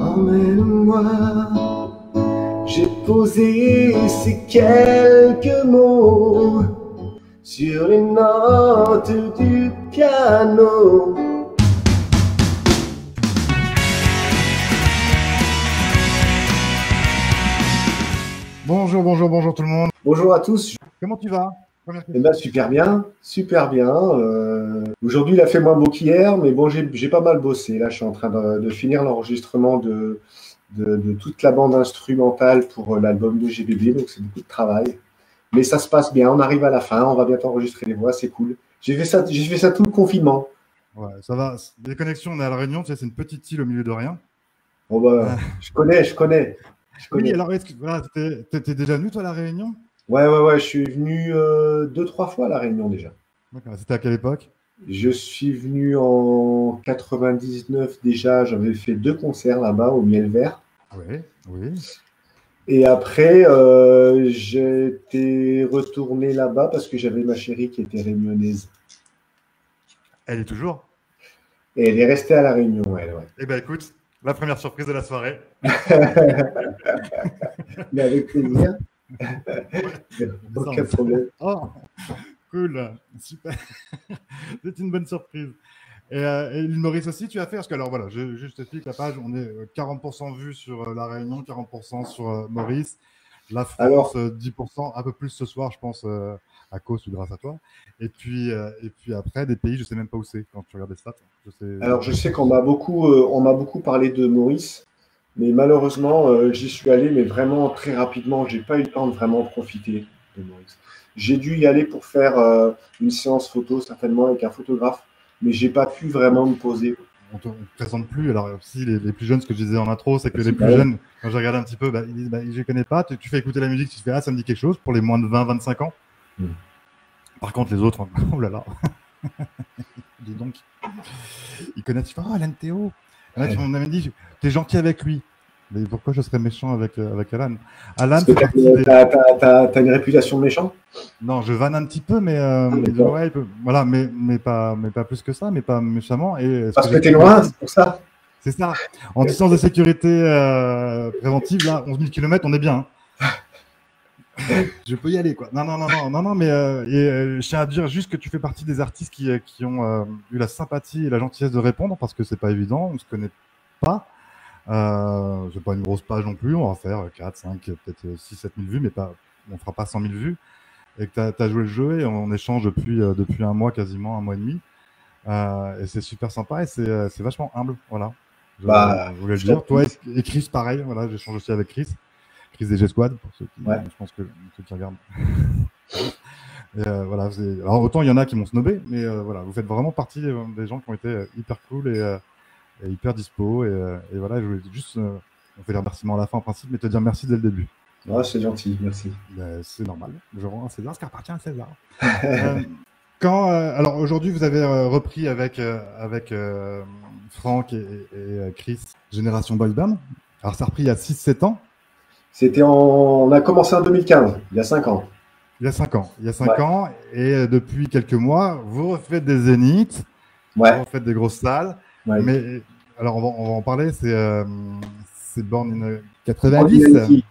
Emmène-moi, j'ai posé ces quelques mots sur les notes du piano. Bonjour, bonjour, bonjour tout le monde. Bonjour à tous. Comment tu vas? Eh ben, super bien, super bien. Aujourd'hui, il a fait moins beau qu'hier, mais bon, j'ai pas mal bossé. Là, je suis en train de finir l'enregistrement de toute la bande instrumentale pour l'album de GBB, donc c'est beaucoup de travail. Mais ça se passe bien, on arrive à la fin, on va bientôt enregistrer les voix, c'est cool. J'ai fait ça tout le confinement. Ouais, ça va. Les connexions, on est à La Réunion, tu sais, c'est une petite île au milieu de rien. Bon, bah, je connais. Oui, alors, voilà, t'es déjà venu, toi, à La Réunion? Ouais, je suis venu 2-3 fois à La Réunion déjà. D'accord. C'était à quelle époque? Je suis venu en 99 déjà, j'avais fait 2 concerts là-bas au Miel Vert. Oui, oui. Et après, j'étais retourné là-bas parce que j'avais ma chérie qui était réunionnaise. Elle est toujours? Et elle est restée à La Réunion, elle, ouais. Eh bien, écoute, la première surprise de la soirée. Mais avec plaisir. Aucun problème. Oh, cool, super. C'est une bonne surprise. Et l'île Maurice aussi, tu as fait? Parce que, alors voilà, je t'explique la page, on est 40% vus sur La Réunion, 40% sur Maurice. La France, alors, 10%, un peu plus ce soir, je pense, à cause ou grâce à toi. Et puis après, des pays, je ne sais même pas où c'est quand tu regardes les stats. Alors, je sais qu'on m'a beaucoup parlé de Maurice, mais malheureusement, j'y suis allé, mais vraiment très rapidement. Je n'ai pas eu le temps de vraiment profiter de Maurice. J'ai dû y aller pour faire une séance photo, certainement, avec un photographe, mais je n'ai pas pu vraiment me poser. On ne te présente plus. Alors, si les plus jeunes, ce que je disais en intro, c'est que les plus jeunes, quand j'ai regardé un petit peu, ils disent je ne connais pas. Tu fais écouter la musique, tu fais ça me dit quelque chose pour les moins de 20-25 ans. Par contre, les autres, oh là là. Dis donc. Ils connaissent, tu fais Alan Théo. Là, tu m'as dit t'es gentil avec lui. Mais pourquoi je serais méchant avec Alan? Alan, t'as une réputation de méchant? Non, je vanne un petit peu, mais ouais, voilà, mais pas plus que ça, mais pas méchamment. Et parce que t'es loin, c'est pour ça. C'est ça. En distance de sécurité préventive, là, 11 000 km, on est bien. Je peux y aller, quoi. Non, mais je tiens à dire juste que tu fais partie des artistes qui ont eu la sympathie et la gentillesse de répondre, parce que c'est pas évident, on ne se connaît pas. C'est pas une grosse page non plus, on va faire 4, 5, peut-être 6, 7 000 vues, mais on fera pas 100 000 vues. Et que tu as joué le jeu et on échange depuis un mois, quasiment un mois et demi. Et c'est super sympa et c'est vachement humble. Voilà. Je voulais le dire. Toi et Chris, pareil. Voilà, j'échange aussi avec Chris des G-Squad, pour ceux qui, je pense que ceux qui regardent. Et voilà, alors autant il y en a qui m'ont snobé, mais voilà, vous faites vraiment partie des gens qui ont été hyper cool et hyper dispo. Et voilà, je voulais juste, on fait les remerciements à la fin en principe, mais te dire merci dès le début. Oh, c'est gentil, merci. C'est normal, je rends à César ce qui appartient à César. Alors aujourd'hui, vous avez repris avec Franck et Chris, Génération Boys Band. Alors ça a repris il y a 6-7 ans. On a commencé en 2015, il y a 5 ans. Il y a 5 ans, et depuis quelques mois, vous refaites des zéniths, vous refaites des grosses salles. Ouais. Mais alors on va en parler, c'est Born in 90.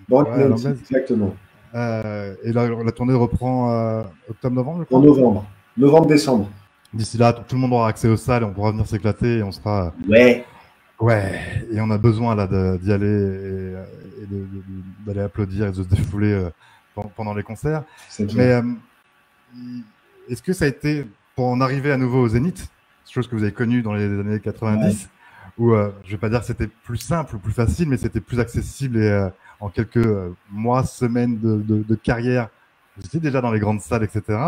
Born in 90, exactement. Et la tournée reprend octobre-novembre, je crois. En novembre-décembre. D'ici là, tout le monde aura accès aux salles, on pourra venir s'éclater et on sera. Ouais, et on a besoin là d'y aller et d'aller applaudir et de se défouler pendant les concerts. Mais est-ce que ça a été, pour en arriver à nouveau au Zénith, chose que vous avez connue dans les années 90, où je ne vais pas dire que c'était plus simple ou plus facile, mais c'était plus accessible et en quelques mois, semaines de carrière, vous étiez déjà dans les grandes salles, etc.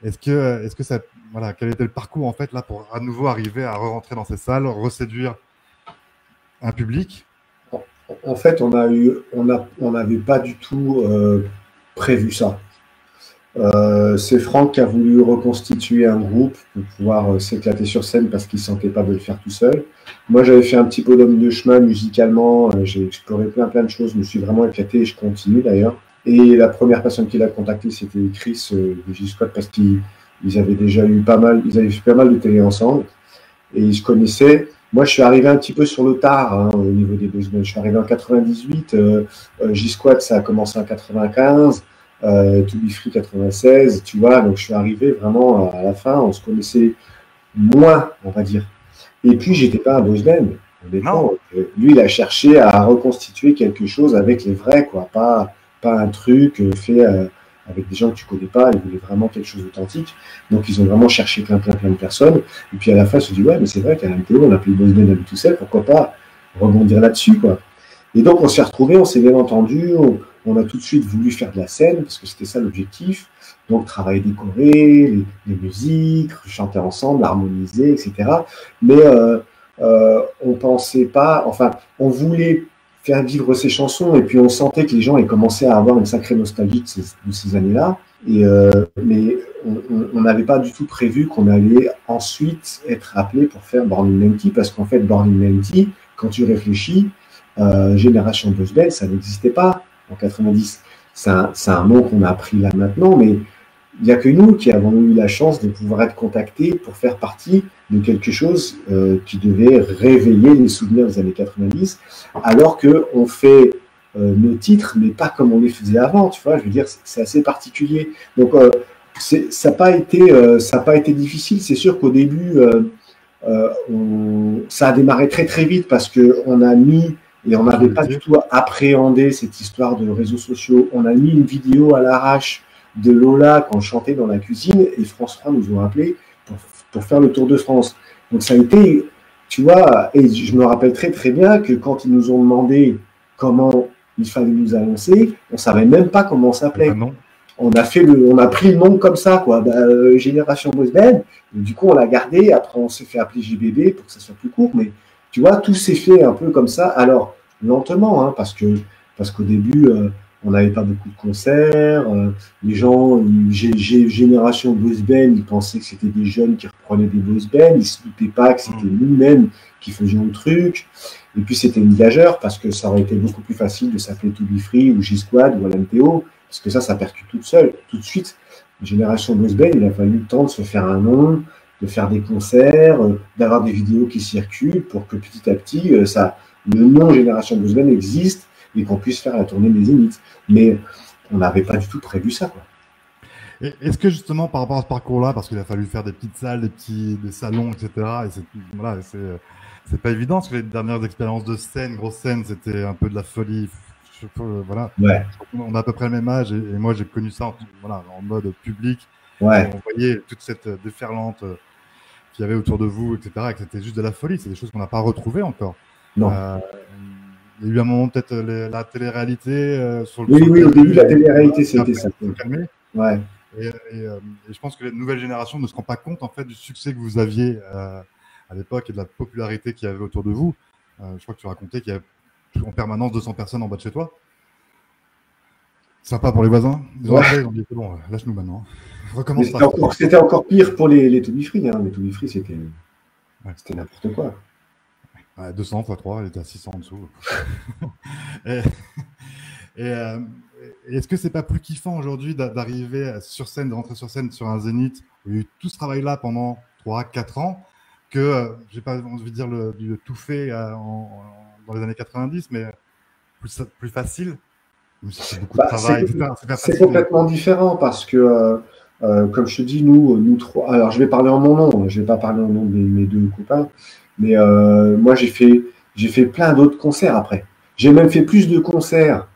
Est-ce que ça, voilà, quel était le parcours en fait là pour à nouveau arriver à rentrer dans ces salles, reséduire un public? En fait, on n'avait pas du tout prévu ça. C'est Franck qui a voulu reconstituer un groupe pour pouvoir s'éclater sur scène parce qu'il ne sentait pas de le faire tout seul. Moi, j'avais fait un petit peu d'homme de chemin musicalement. J'ai exploré plein de choses. Je me suis vraiment éclaté et je continue d'ailleurs. Et la première personne qui l'a contacté, c'était Chris de G-Squad parce qu'ils avaient déjà eu ils avaient fait pas mal de télé ensemble et ils se connaissaient. Moi, je suis arrivé un petit peu sur le tard hein, au niveau des boys bands. Je suis arrivé en 98, J-Squad, ça a commencé en 95, To Be Free 96, tu vois. Donc, je suis arrivé vraiment à la fin. On se connaissait moins, on va dire. Et puis, j'étais pas un boys band. Honnêtement, Non. lui, il a cherché à reconstituer quelque chose avec les vrais, quoi. Pas un truc fait avec des gens que tu connais pas. Il voulait vraiment quelque chose d'authentique. Donc, ils ont vraiment cherché plein de personnes. Et puis, à la fin, ils se sont dit, ouais, mais c'est vrai qu'à la MTO, on a appelé le boys band à lui tout seul. Pourquoi pas rebondir là-dessus, quoi. Et donc, on s'est retrouvés, on s'est bien entendu. On a tout de suite voulu faire de la scène parce que c'était ça l'objectif. Donc, travail décoré, les musiques, chanter ensemble, harmoniser, etc. Mais on pensait pas, enfin, on voulait faire vivre ces chansons et puis on sentait que les gens aient commencé à avoir une sacrée nostalgie de ces années-là. Mais on n'avait pas du tout prévu qu'on allait ensuite être appelé pour faire Born in 90 parce qu'en fait, Born in 90, quand tu réfléchis, Génération Boys Band, ça n'existait pas en 90. C'est un nom qu'on a appris là maintenant, mais il n'y a que nous qui avons eu la chance de pouvoir être contactés pour faire partie de quelque chose qui devait réveiller les souvenirs des années 90, alors qu'on fait nos titres, mais pas comme on les faisait avant, tu vois, je veux dire, c'est assez particulier. Donc, ça n'a pas été difficile. C'est sûr qu'au début, ça a démarré très vite parce qu'on a mis, et on n'avait pas du tout appréhendé cette histoire de réseaux sociaux, on a mis une vidéo à l'arrache de Lola quand on chantait dans la cuisine et France 3 nous ont appelés pour faire le Tour de France. Donc ça a été, tu vois, et je me rappelle très bien que quand ils nous ont demandé comment il fallait nous annoncer, on savait même pas comment on s'appelait. On a pris le nom comme ça, quoi, Génération Boys Band. Du coup, on l'a gardé. Après, on s'est fait appeler GBB pour que ça soit plus court. Mais tu vois, tout s'est fait un peu comme ça. Alors, lentement, hein, parce qu'au début, on n'avait pas beaucoup de concerts. Les gens, Génération Boys Band, ils pensaient que c'était des jeunes qui reprenaient des boys bands. Ils ne se doutaient pas que c'était nous-mêmes qui faisions le truc. Et puis, c'était une gageure parce que ça aurait été beaucoup plus facile de s'appeler To Be Free ou J-Squad ou à l'MTO. Parce que ça percute tout de suite. Génération Boys Band, il a fallu le temps de se faire un nom, de faire des concerts, d'avoir des vidéos qui circulent pour que petit à petit, le nom Génération Boys Band existe et qu'on puisse faire la tournée des Zéniths. Mais on n'avait pas du tout prévu ça, quoi. Est-ce que justement, par rapport à ce parcours-là, parce qu'il a fallu faire des petites salles, des salons, etc., et voilà, c'est pas évident, parce que les dernières expériences de scène, grosse scène, c'était un peu de la folie. Voilà. Ouais. On a à peu près le même âge et moi j'ai connu ça en mode public. Ouais. On voyait toute cette déferlante qu'il y avait autour de vous, etc. Et que c'était juste de la folie. C'est des choses qu'on n'a pas retrouvées encore. Non. Il y a eu un moment peut-être la télé-réalité sur le. Oui, au début la télé-réalité c'était ça. Ouais. Et je pense que les nouvelles générations ne se rendent pas compte en fait du succès que vous aviez à l'époque et de la popularité qu'il y avait autour de vous. Je crois que tu racontais qu'il y avait en permanence 200 personnes en bas de chez toi. Sympa pour les voisins. Ils ont appelé, ils ont dit bon, lâche-nous maintenant. Recommence pas. C'était encore pire pour les To Be Free. Hein. Les To Be Free, c'était n'importe quoi. Ouais, 200 x 3, il était à 600 en dessous. Est-ce que c'est pas plus kiffant aujourd'hui d'arriver sur scène, de rentrer sur scène sur un Zénith où il y a eu tout ce travail-là pendant 3-4 ans que, j'ai pas envie de dire le tout fait dans les années 90, mais plus facile. C'est beaucoup de travail. C'est complètement différent parce que, comme je te dis, nous trois. Alors, je vais parler en mon nom. Je vais pas parler en nom de mes deux copains. Mais moi, j'ai fait plein d'autres concerts après. J'ai même fait plus de concerts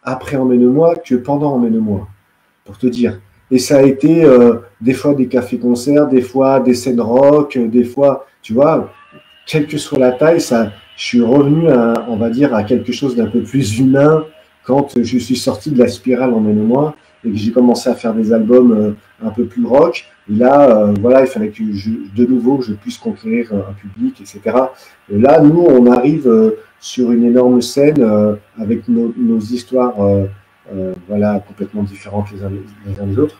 après Emmène-moi que pendant Emmène-moi, pour te dire. Et ça a été des fois des cafés-concerts, des fois des scènes rock, des fois, tu vois, quelle que soit la taille, je suis revenu, on va dire, à quelque chose d'un peu plus humain quand je suis sorti de la spirale Emmène-moi et que j'ai commencé à faire des albums un peu plus rock. Et là, voilà, il fallait que de nouveau je puisse conquérir un public, etc. Et là, nous, on arrive sur une énorme scène avec nos histoires voilà, complètement différentes les uns des autres.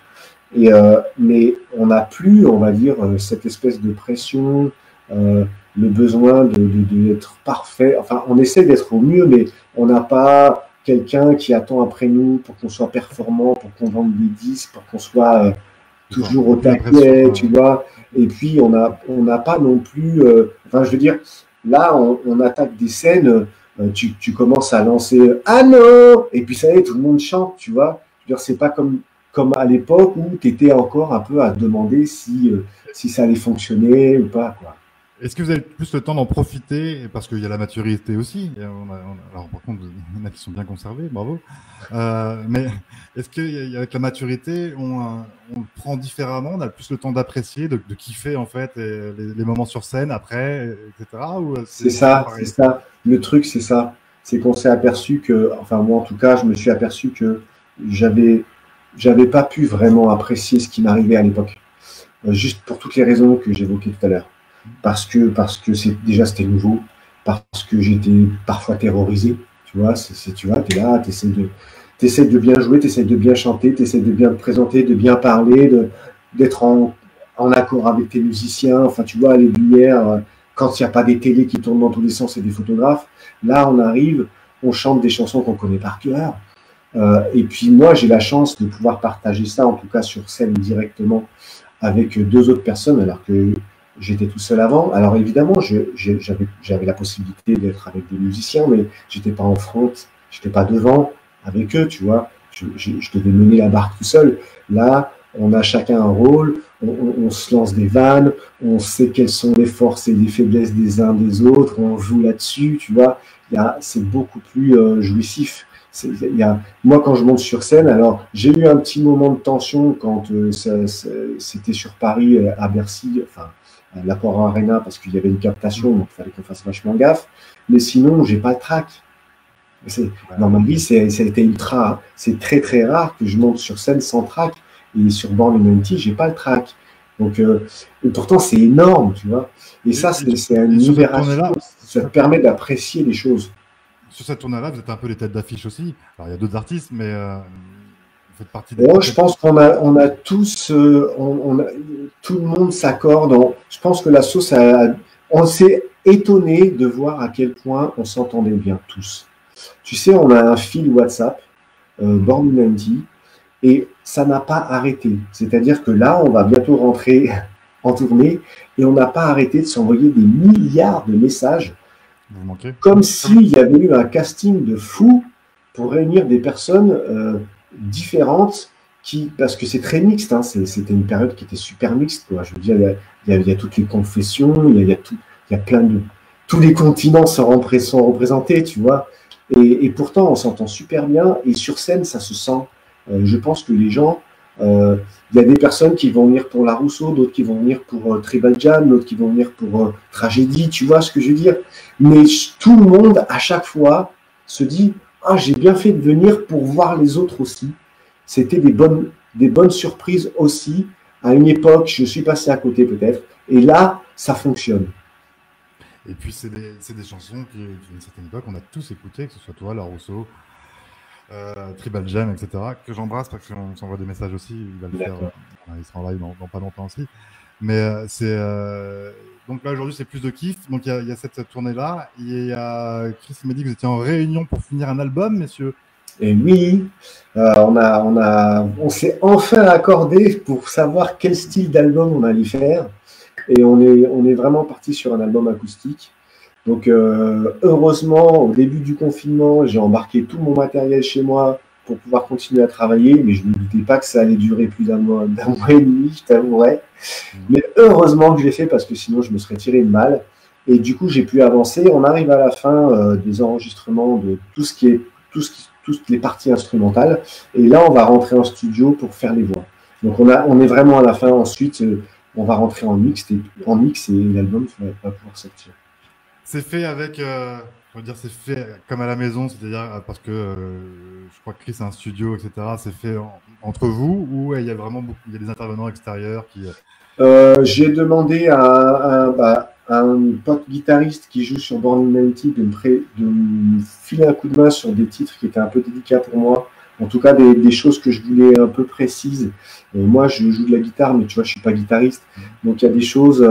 Mais on n'a plus, on va dire, cette espèce de pression, le besoin d'être parfait. Enfin, on essaie d'être au mieux, mais on n'a pas quelqu'un qui attend après nous pour qu'on soit performant, pour qu'on vende des disques, pour qu'on soit toujours au taquet, tu vois. Et puis, on n'a pas non plus... enfin, je veux dire, Là, on attaque des scènes, tu commences à lancer ah non, et puis ça y est, tout le monde chante, tu vois. Je veux dire, c'est pas comme à l'époque où tu étais encore un peu à te demander si ça allait fonctionner ou pas, quoi. Est-ce que vous avez plus le temps d'en profiter parce qu'il y a la maturité aussi alors par contre, il y en a qui sont bien conservés, bravo. Mais est-ce qu'avec la maturité, on le prend différemment, on a plus le temps d'apprécier, de kiffer en fait les moments sur scène après, etc. Ou C'est ça, c'est ça. Le truc, c'est ça. C'est qu'on s'est aperçu que, enfin moi en tout cas, je me suis aperçu que j'avais pas pu vraiment apprécier ce qui m'arrivait à l'époque. Juste pour toutes les raisons que j'évoquais tout à l'heure. Parce que déjà c'était nouveau, parce que j'étais parfois terrorisé, tu vois, tu vois, t'es là, t'essaies de bien jouer, t'essaies de bien chanter, t'essaies de bien te présenter, de bien parler, d'être en accord avec tes musiciens, enfin tu vois, les lumières, quand il n'y a pas des télés qui tournent dans tous les sens et des photographes, là on arrive, on chante des chansons qu'on connaît par cœur, et puis moi j'ai la chance de pouvoir partager ça, en tout cas sur scène directement, avec deux autres personnes, alors que j'étais tout seul avant. Alors évidemment, j'avais la possibilité d'être avec des musiciens, mais j'étais pas en front, j'étais pas devant avec eux, tu vois. Je devais mener la barque tout seul. Là, on a chacun un rôle, on se lance des vannes, on sait quelles sont les forces et les faiblesses des uns des autres, on joue là-dessus, tu vois. C'est beaucoup plus jouissif. Moi, quand je monte sur scène, alors j'ai eu un petit moment de tension quand c'était sur Paris, à Bercy, enfin, à l'Accor Arena, parce qu'il y avait une captation, donc il fallait qu'on fasse vachement gaffe. Mais sinon, j'ai pas le trac. Dans ma vie, ça a été ultra. C'est très très rare que je monte sur scène sans trac. Et sur Born in 90, j'ai pas le trac. Donc, et pourtant, c'est énorme, tu vois. Et ça, c'est une libération. Ça te permet d'apprécier les choses. Sur cette tournée-là, vous êtes un peu les têtes d'affiche aussi. Alors, il y a d'autres artistes, mais vous faites partie des. Je pense qu'on a tous, tout le monde s'accorde. Je pense que la sauce, on s'est étonné de voir à quel point on s'entendait bien tous. Tu sais, on a un fil WhatsApp, Born in 90, et ça n'a pas arrêté. C'est-à-dire que là, on va bientôt rentrer en tournée et on n'a pas arrêté de s'envoyer des milliards de messages. Comme s'il y avait eu un casting de fou pour réunir des personnes différentes, parce que c'est très mixte, hein, c'était une période qui était super mixte, quoi. Je veux dire, il y a toutes les confessions, il y a plein de... Tous les continents sont représentés, tu vois. Et pourtant, on s'entend super bien, et sur scène, ça se sent. Je pense que les gens... il y a des personnes qui vont venir pour La Rousseau, d'autres qui vont venir pour Tribal Jam, d'autres qui vont venir pour Tragédie, tu vois ce que je veux dire. Mais tout le monde, à chaque fois, se dit « Ah, j'ai bien fait de venir pour voir les autres aussi. » C'était des bonnes surprises aussi. À une époque, je suis passé à côté peut-être. Et là, ça fonctionne. Et puis, c'est des chansons qui, à une certaine époque, on a tous écouté, que ce soit toi, La Rousseau, Tribal Jam, etc., que j'embrasse parce qu'on s'envoie des messages aussi. Il va le faire, il sera en live dans pas longtemps aussi. Mais donc là aujourd'hui c'est plus de kiff. Donc il y a cette tournée là. Chris m'a dit que vous étiez en réunion pour finir un album, messieurs. Et oui, on s'est enfin accordé pour savoir quel style d'album on allait faire. Et on est vraiment parti sur un album acoustique. Donc, heureusement, au début du confinement, j'ai embarqué tout mon matériel chez moi pour pouvoir continuer à travailler, mais je ne me doutais pas que ça allait durer plus d'un mois et demi, je t'avouerai. Mais heureusement que je l'ai fait parce que sinon, je me serais tiré une balle. Et du coup, j'ai pu avancer. On arrive à la fin des enregistrements de toutes les parties instrumentales. Et là, on va rentrer en studio pour faire les voix. Donc, on est vraiment à la fin. Ensuite, on va rentrer en mix et l'album va pouvoir sortir. C'est fait avec, je veux dire, c'est fait comme à la maison, c'est-à-dire parce que je crois que Chris a un studio, etc. C'est fait entre vous ou il y a vraiment il y a des intervenants extérieurs qui. J'ai demandé à un pote guitariste qui joue sur Born in 90 de me filer un coup de main sur des titres qui étaient un peu délicats pour moi. En tout cas, des choses que je voulais un peu précises. Moi, je joue de la guitare, mais tu vois, je suis pas guitariste. Donc, il y a des choses,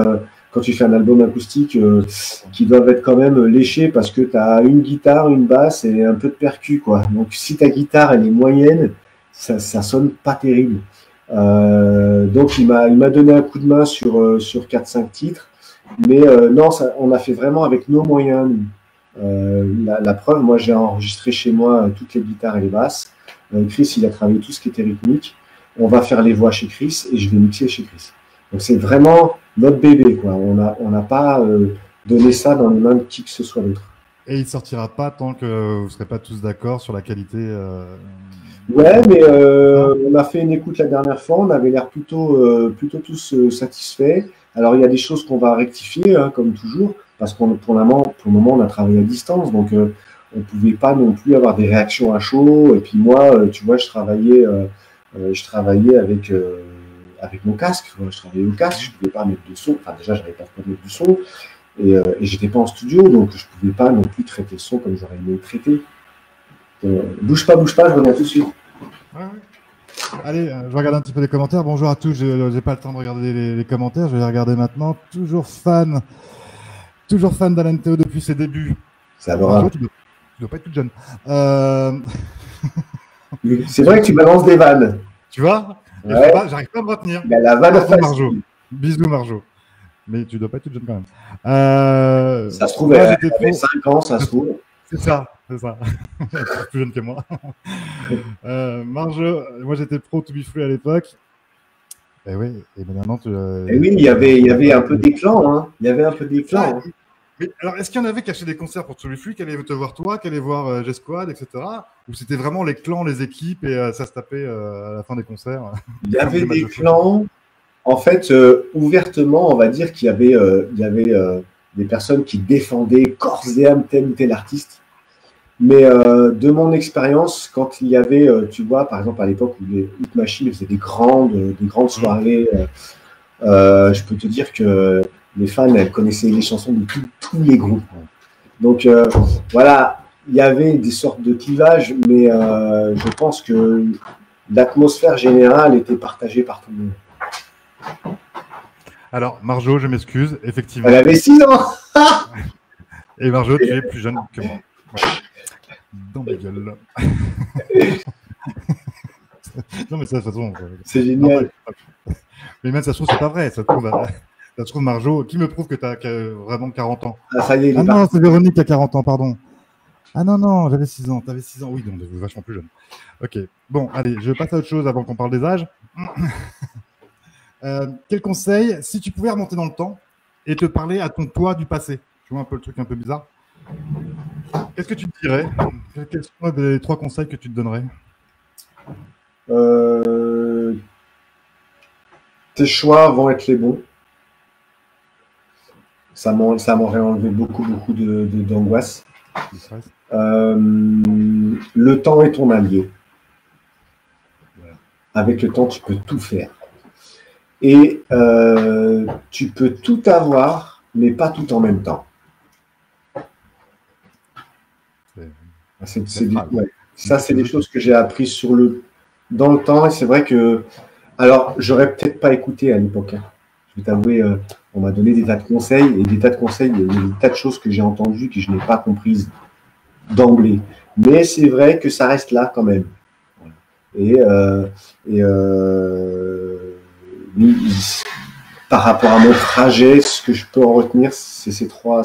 quand tu fais un album acoustique, qui doivent être quand même léchées parce que tu as une guitare, une basse et un peu de percu, quoi. Donc, si ta guitare, elle est moyenne, ça sonne pas terrible. Donc, il m'a donné un coup de main sur 4-5 titres. Mais non, on a fait vraiment avec nos moyens, nous. La preuve, moi j'ai enregistré chez moi toutes les guitares et les basses. Chris, il a travaillé tout ce qui était rythmique. On va faire les voix chez Chris et je vais mixer chez Chris. Donc c'est vraiment notre bébé, quoi. On n'a pas donné ça dans les mains de qui que ce soit d'autre. Et il sortira pas tant que vous ne serez pas tous d'accord sur la qualité. Ouais, mais on a fait une écoute la dernière fois, on avait l'air plutôt tous satisfaits. Alors il y a des choses qu'on va rectifier, hein, comme toujours, parce pour le moment, on a travaillé à distance, donc on ne pouvait pas non plus avoir des réactions à chaud. Et puis moi, tu vois, je travaillais avec mon casque, je travaillais au casque, je ne pouvais pas mettre de son. Enfin déjà, je n'avais pas de mettre du son, et j'étais pas en studio, donc je ne pouvais pas non plus traiter le son comme j'aurais aimé le traiter. Bouge pas, je reviens tout de suite. Ouais. Allez, je vais regarder un petit peu les commentaires. Bonjour à tous, je n'ai pas le temps de regarder les commentaires, je vais les regarder maintenant. Toujours fan d'Alan Théo depuis ses débuts. C'est adorable. Tu dois pas être toute jeune. C'est vrai que tu balances des vannes. Tu vois, ouais. J'arrive pas à me retenir. Mais la vanne Marjo. Bisous Marjo. Mais tu dois pas être toute jeune quand même. Ça se trouve, elle avait 5 ans, ça se trouve. C'est ça. Plus jeune que moi. Marjo, moi j'étais pro To Be Free à l'époque. Et oui, et maintenant oui, il y avait un peu des clans, hein. Il y avait un peu des clans. Hein. Mais alors, est-ce qu'il y en avait qui achetaient des concerts pour To Be Free, qui allaient te voir toi, qui allaient voir G-Squad, etc. Ou c'était vraiment les clans, les équipes, et ça se tapait à la fin des concerts? Il y avait des clans. En fait, ouvertement, on va dire qu'il y avait des personnes qui défendaient corps et âme tel ou tel artiste. Mais de mon expérience, quand il y avait, tu vois, par exemple à l'époque où les Hit Machine faisaient des grandes soirées, je peux te dire que les fans, elles connaissaient les chansons de tous les groupes. Donc voilà, il y avait des sortes de clivages, mais je pense que l'atmosphère générale était partagée par tout le monde. Alors, Marjo, je m'excuse, effectivement. Elle avait 6 ans. Et Marjo, tu es plus jeune que moi. Ouais. Dans ma gueule. Non, mais ça, de toute façon. C'est génial. Mais même, ça se trouve, c'est pas vrai. Ça se trouve, Marjo, qui me prouve que tu as vraiment 40 ans? Ah, ça y est, non, c'est Véronique qui a 40 ans, pardon. Ah non, j'avais 6 ans. T'avais 6 ans, oui, donc vachement plus jeune. Ok, bon, allez, je passe à autre chose avant qu'on parle des âges. Quel conseil, si tu pouvais remonter dans le temps et te parler à ton toi du passé? Tu vois un peu le truc un peu bizarre? Qu'est-ce que tu te dirais? Quels sont les 3 conseils que tu te donnerais? Tes choix vont être les bons. Ça m'aurait enlevé beaucoup d'angoisse. Le temps est ton allié. Voilà. Avec le temps, tu peux tout faire. Et tu peux tout avoir, mais pas tout en même temps. Ça, c'est des choses que j'ai apprises dans le temps. Et c'est vrai que, alors, j'aurais peut-être pas écouté à l'époque. Hein. Je vais t'avouer, on m'a donné des tas de conseils, et des tas de conseils, il y a des tas de choses que j'ai entendues que je n'ai pas comprises d'emblée. Mais c'est vrai que ça reste là quand même. Et par rapport à mon trajet, ce que je peux en retenir, c'est ces trois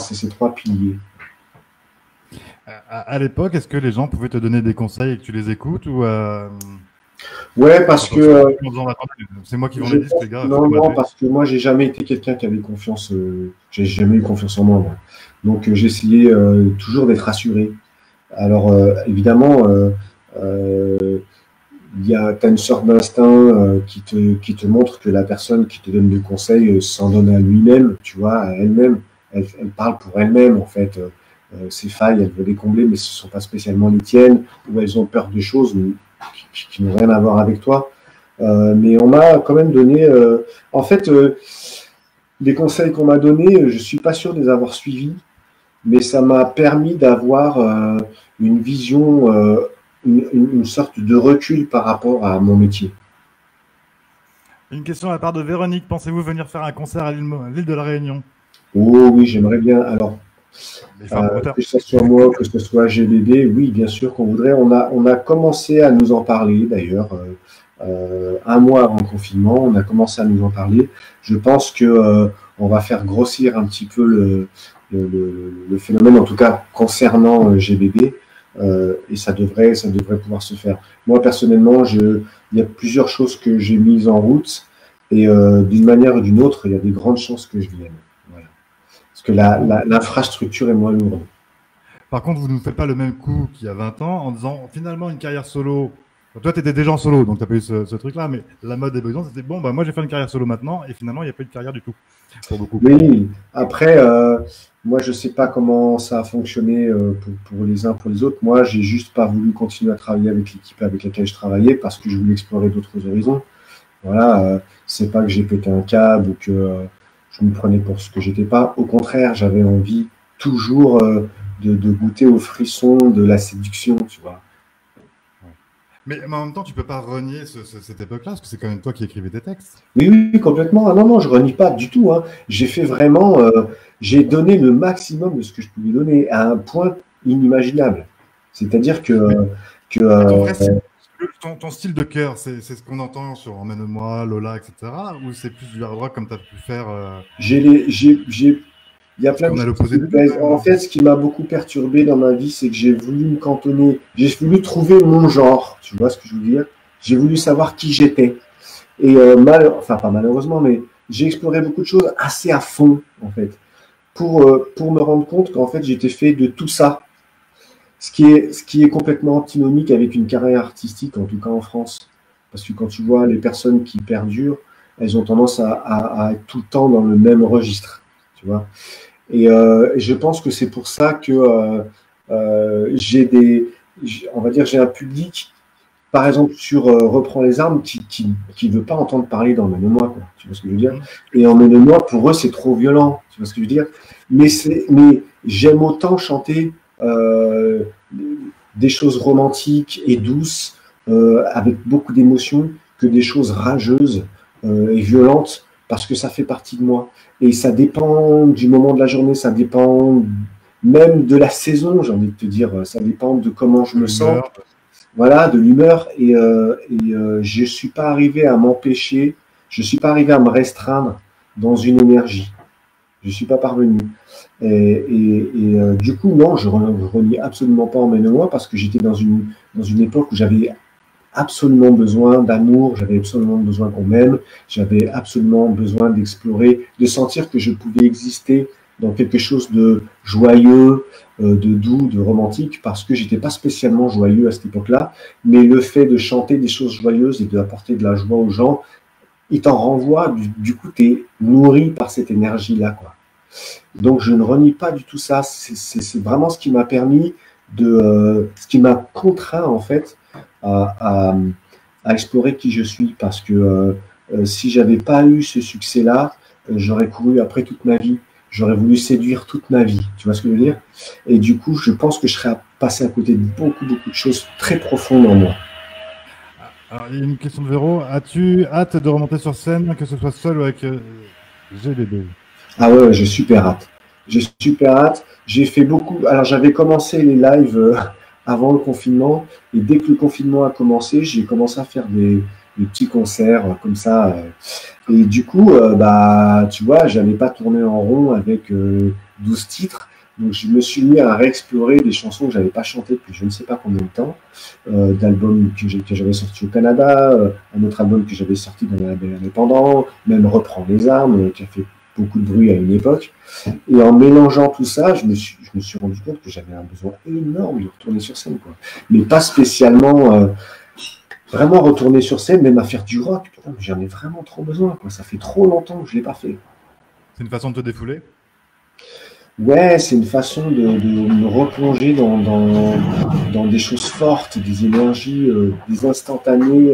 piliers. À l'époque, est-ce que les gens pouvaient te donner des conseils et que tu les écoutes ou Ouais, parce que c'est moi qui vends les disques, les gars. Non, parce que moi, j'ai jamais été quelqu'un qui avait confiance. J'ai jamais eu confiance en moi. Donc, j'essayais toujours d'être rassuré. Alors, évidemment, t'as une sorte d'instinct qui te montre que la personne qui te donne des conseils s'en donne à lui-même, tu vois, à elle-même. Elle parle pour elle-même, en fait. Ses failles, elle veut les combler, mais ce ne sont pas spécialement les tiennes, ou elles ont peur de choses qui n'ont rien à voir avec toi. Mais on m'a quand même donné... en fait, les conseils qu'on m'a donnés, je ne suis pas sûr de les avoir suivis, mais ça m'a permis d'avoir une vision, une sorte de recul par rapport à mon métier. Une question à la part de Véronique. Pensez-vous venir faire un concert à l'île de la Réunion? Oh oui, j'aimerais bien. Alors, que ce soit moi, que ce soit GBB, oui, bien sûr qu'on voudrait. On a commencé à nous en parler, d'ailleurs, un mois avant le confinement, on a commencé à nous en parler. Je pense que on va faire grossir un petit peu le phénomène, en tout cas concernant GBB, et ça devrait pouvoir se faire. Moi, personnellement, il y a plusieurs choses que j'ai mises en route, et d'une manière ou d'une autre, il y a des grandes chances que je vienne. Voilà. Parce que l'infrastructure est moins lourde. Par contre, vous ne faites pas le même coup qu'il y a 20 ans en disant finalement une carrière solo. Toi, tu étais déjà en solo, donc tu n'as pas eu ce truc-là, mais la mode des besoins, c'était bon, bah, moi, j'ai fait une carrière solo maintenant, et finalement, il n'y a pas eu de carrière du tout, pour beaucoup. Oui, après, moi, je ne sais pas comment ça a fonctionné pour les uns, pour les autres. Moi, j'ai juste pas voulu continuer à travailler avec l'équipe avec laquelle je travaillais parce que je voulais explorer d'autres horizons. Voilà, c'est pas que j'ai pété un câble ou que je me prenais pour ce que j'étais pas. Au contraire, j'avais envie toujours de goûter aux frissons de la séduction, tu vois. Mais en même temps, tu peux pas renier cette époque-là, parce que c'est quand même toi qui écrivais tes textes. Oui, complètement. Ah, non, non, je renie pas du tout, hein. J'ai fait vraiment, j'ai donné le maximum de ce que je pouvais donner à un point inimaginable. C'est-à-dire que ton style de cœur, c'est ce qu'on entend sur Emmène-moi, Lola, etc. Ou c'est plus du hard rock comme tu as pu faire il y a plein de choses qui me plaisent. En fait, ce qui m'a beaucoup perturbé dans ma vie, c'est que j'ai voulu me cantonner, j'ai voulu trouver mon genre, tu vois ce que je veux dire? J'ai voulu savoir qui j'étais. Et enfin pas malheureusement, mais j'ai exploré beaucoup de choses assez à fond, en fait, pour me rendre compte qu'en fait, j'étais fait de tout ça. Ce qui est complètement antinomique avec une carrière artistique, en tout cas en France. Parce que quand tu vois les personnes qui perdurent, elles ont tendance à être tout le temps dans le même registre, tu vois. Et je pense que c'est pour ça que on va dire, j'ai un public, par exemple, sur Reprends les armes, qui veut pas entendre parler d'Emmène-moi, quoi. Tu vois ce que je veux dire? Et Emmène-moi, pour eux, c'est trop violent. Tu vois ce que je veux dire? Mais j'aime autant chanter des choses romantiques et douces, avec beaucoup d'émotions, que des choses rageuses et violentes, parce que ça fait partie de moi. Et ça dépend du moment de la journée, ça dépend même de la saison, j'ai envie de te dire, ça dépend de comment je me sens, voilà, de l'humeur. Et je ne suis pas arrivé à m'empêcher, je ne suis pas arrivé à me restreindre dans une énergie. Je ne suis pas parvenu. Du coup, non, je ne renie absolument pas Emmène-moi parce que j'étais dans une époque où j'avais absolument besoin d'amour, j'avais absolument besoin qu'on m'aime, j'avais absolument besoin d'explorer, de sentir que je pouvais exister dans quelque chose de joyeux, de doux, de romantique, parce que j'étais pas spécialement joyeux à cette époque-là, mais le fait de chanter des choses joyeuses et d'apporter de la joie aux gens, il t'en renvoie, du coup, tu es nourri par cette énergie-là, quoi. Donc, je ne renie pas du tout ça. C'est vraiment ce qui m'a permis ce qui m'a contraint, en fait, à explorer qui je suis. Parce que si j'avais pas eu ce succès-là, j'aurais couru après toute ma vie. J'aurais voulu séduire toute ma vie. Tu vois ce que je veux dire? Et du coup, je pense que je serais passé à côté de beaucoup, beaucoup de choses très profondes en moi. Alors, il y a une question de Véro. As-tu hâte de remonter sur scène, que ce soit seul ou avec GBB? Ah ouais, j'ai super hâte. J'ai super hâte. J'ai fait beaucoup. Alors, j'avais commencé les lives avant le confinement. Et dès que le confinement a commencé, j'ai commencé à faire des petits concerts comme ça. Et du coup, bah, tu vois, je n'avais pas tourné en rond avec 12 titres. Donc, je me suis mis à réexplorer des chansons que je n'avais pas chantées depuis je ne sais pas combien de temps, d'albums que j'avais sortis au Canada, un autre album que j'avais sorti dans les labels indépendants, même Reprends les armes, qui a fait beaucoup de bruit à une époque. Et en mélangeant tout ça, je me suis rendu compte que j'avais un besoin énorme de retourner sur scène, quoi. Mais pas spécialement vraiment retourner sur scène, même à faire du rock. Putain, j'en ai vraiment trop besoin, quoi. Ça fait trop longtemps que je ne l'ai pas fait. C'est une façon de te défouler? Ouais, c'est une façon de me replonger dans des choses fortes, des énergies, des instantanés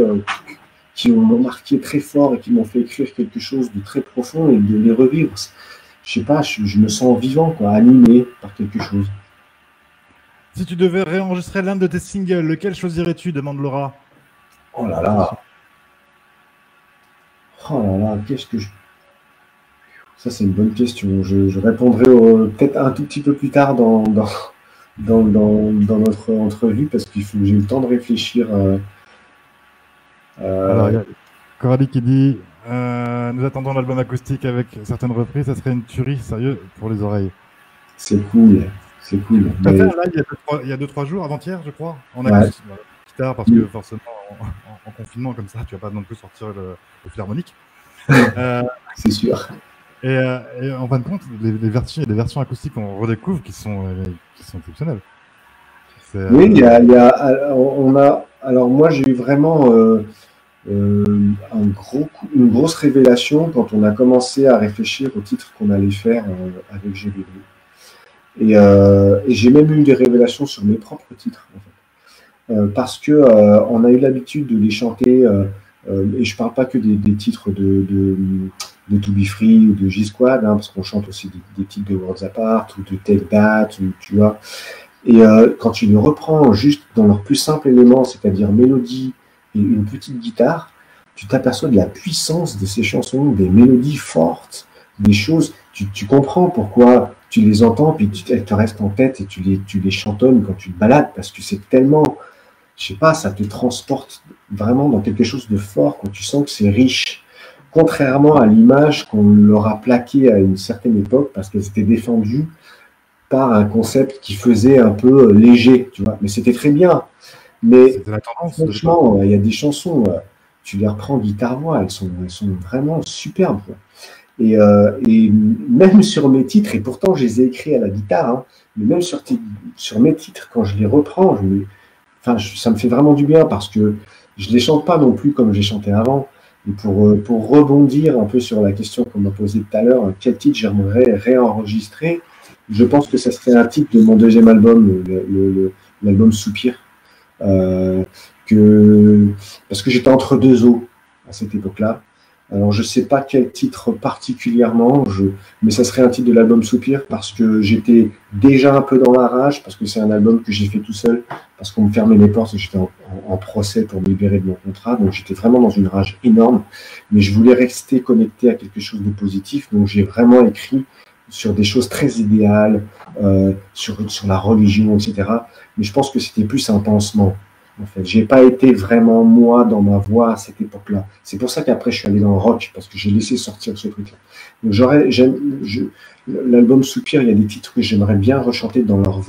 qui m'ont marqué très fort et qui m'ont fait écrire quelque chose de très profond et de les revivre. Je sais pas, je me sens vivant, quoi, animé par quelque chose. Si tu devais réenregistrer l'un de tes singles, lequel choisirais-tu? Demande Laura. Oh là là. Oh là là, qu'est-ce que je... Ça, c'est une bonne question. Je répondrai peut-être un tout petit peu plus tard dans notre entrevue parce qu'il faut que j'ai eu le temps de réfléchir. Alors, il y a Coralie qui dit Nous attendons l'album acoustique avec certaines reprises. Ça serait une tuerie, sérieux, pour les oreilles. C'est cool. C'est cool. Là, Mais... il y a 2-3 jours, avant-hier, je crois, en Ouais. acoustique. Guitare, parce que forcément, en confinement comme ça, tu vas pas non plus sortir le philharmonique. C'est sûr. Et en fin de compte, les versions acoustiques qu'on redécouvre qui sont exceptionnelles. Oui, alors moi j'ai eu vraiment une grosse révélation quand on a commencé à réfléchir au titre qu'on allait faire avec GBD. Et j'ai même eu des révélations sur mes propres titres, en fait. Parce que on a eu l'habitude de les chanter, et je parle pas que des titres de To Be Free ou de G-Squad, hein, parce qu'on chante aussi des titres de Worlds Apart ou de Take That, ou, tu vois. Et quand tu les reprends juste dans leur plus simple élément, c'est-à-dire mélodie et une petite guitare, tu t'aperçois de la puissance de ces chansons, des mélodies fortes, des choses, tu comprends pourquoi tu les entends, puis elles te restent en tête et tu les chantonnes quand tu te balades, parce que c'est tellement, je sais pas, ça te transporte vraiment dans quelque chose de fort, quand tu sens que c'est riche. Contrairement à l'image qu'on leur a plaquée à une certaine époque, parce qu'elles étaient défendues par un concept qui faisait un peu léger, tu vois. Mais c'était très bien. Mais c'était la tendance. Franchement, il y a des chansons, tu les reprends guitare-voix, elles sont vraiment superbes, quoi. Et même sur mes titres, et pourtant je les ai écrits à la guitare, hein, mais même sur mes titres, quand je les reprends, ça me fait vraiment du bien parce que je les chante pas non plus comme j'ai chanté avant. Et pour rebondir un peu sur la question qu'on m'a posée tout à l'heure, quel titre j'aimerais réenregistrer, je pense que ça serait un titre de mon deuxième album, l'album Soupir, parce que j'étais entre deux eaux à cette époque-là. Alors je sais pas quel titre particulièrement, mais ça serait un titre de l'album Soupir parce que j'étais déjà un peu dans la rage, parce que c'est un album que j'ai fait tout seul, parce qu'on me fermait les portes et j'étais en procès pour me libérer de mon contrat, donc j'étais vraiment dans une rage énorme, mais je voulais rester connecté à quelque chose de positif, donc j'ai vraiment écrit sur des choses très idéales, sur la religion, etc. Mais je pense que c'était plus un pansement. En fait, j'ai pas été vraiment moi dans ma voix à cette époque-là. C'est pour ça qu'après je suis allé dans le rock, parce que j'ai laissé sortir ce truc-là. Donc l'album Soupir, il y a des titres que j'aimerais bien rechanter dans leur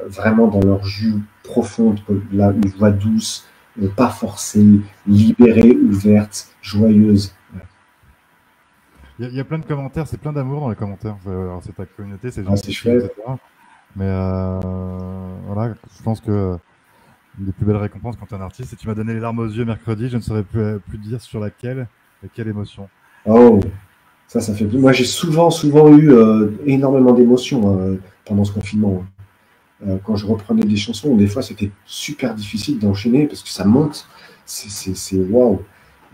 vraiment dans leur jus profonde, une voix douce, pas forcée, libérée, ouverte, joyeuse. Il y a plein de commentaires, c'est plein d'amour dans les commentaires. Alors c'est ta communauté, c'est gentil, etc. Mais voilà, je pense que une des plus belles récompenses quand tu es un artiste, et tu m'as donné les larmes aux yeux mercredi, je ne saurais plus dire sur laquelle et quelle émotion. Oh, ça fait plaisir. Moi, j'ai souvent eu énormément d'émotions pendant ce confinement. Quand je reprenais des chansons, des fois, c'était super difficile d'enchaîner parce que ça monte. C'est waouh.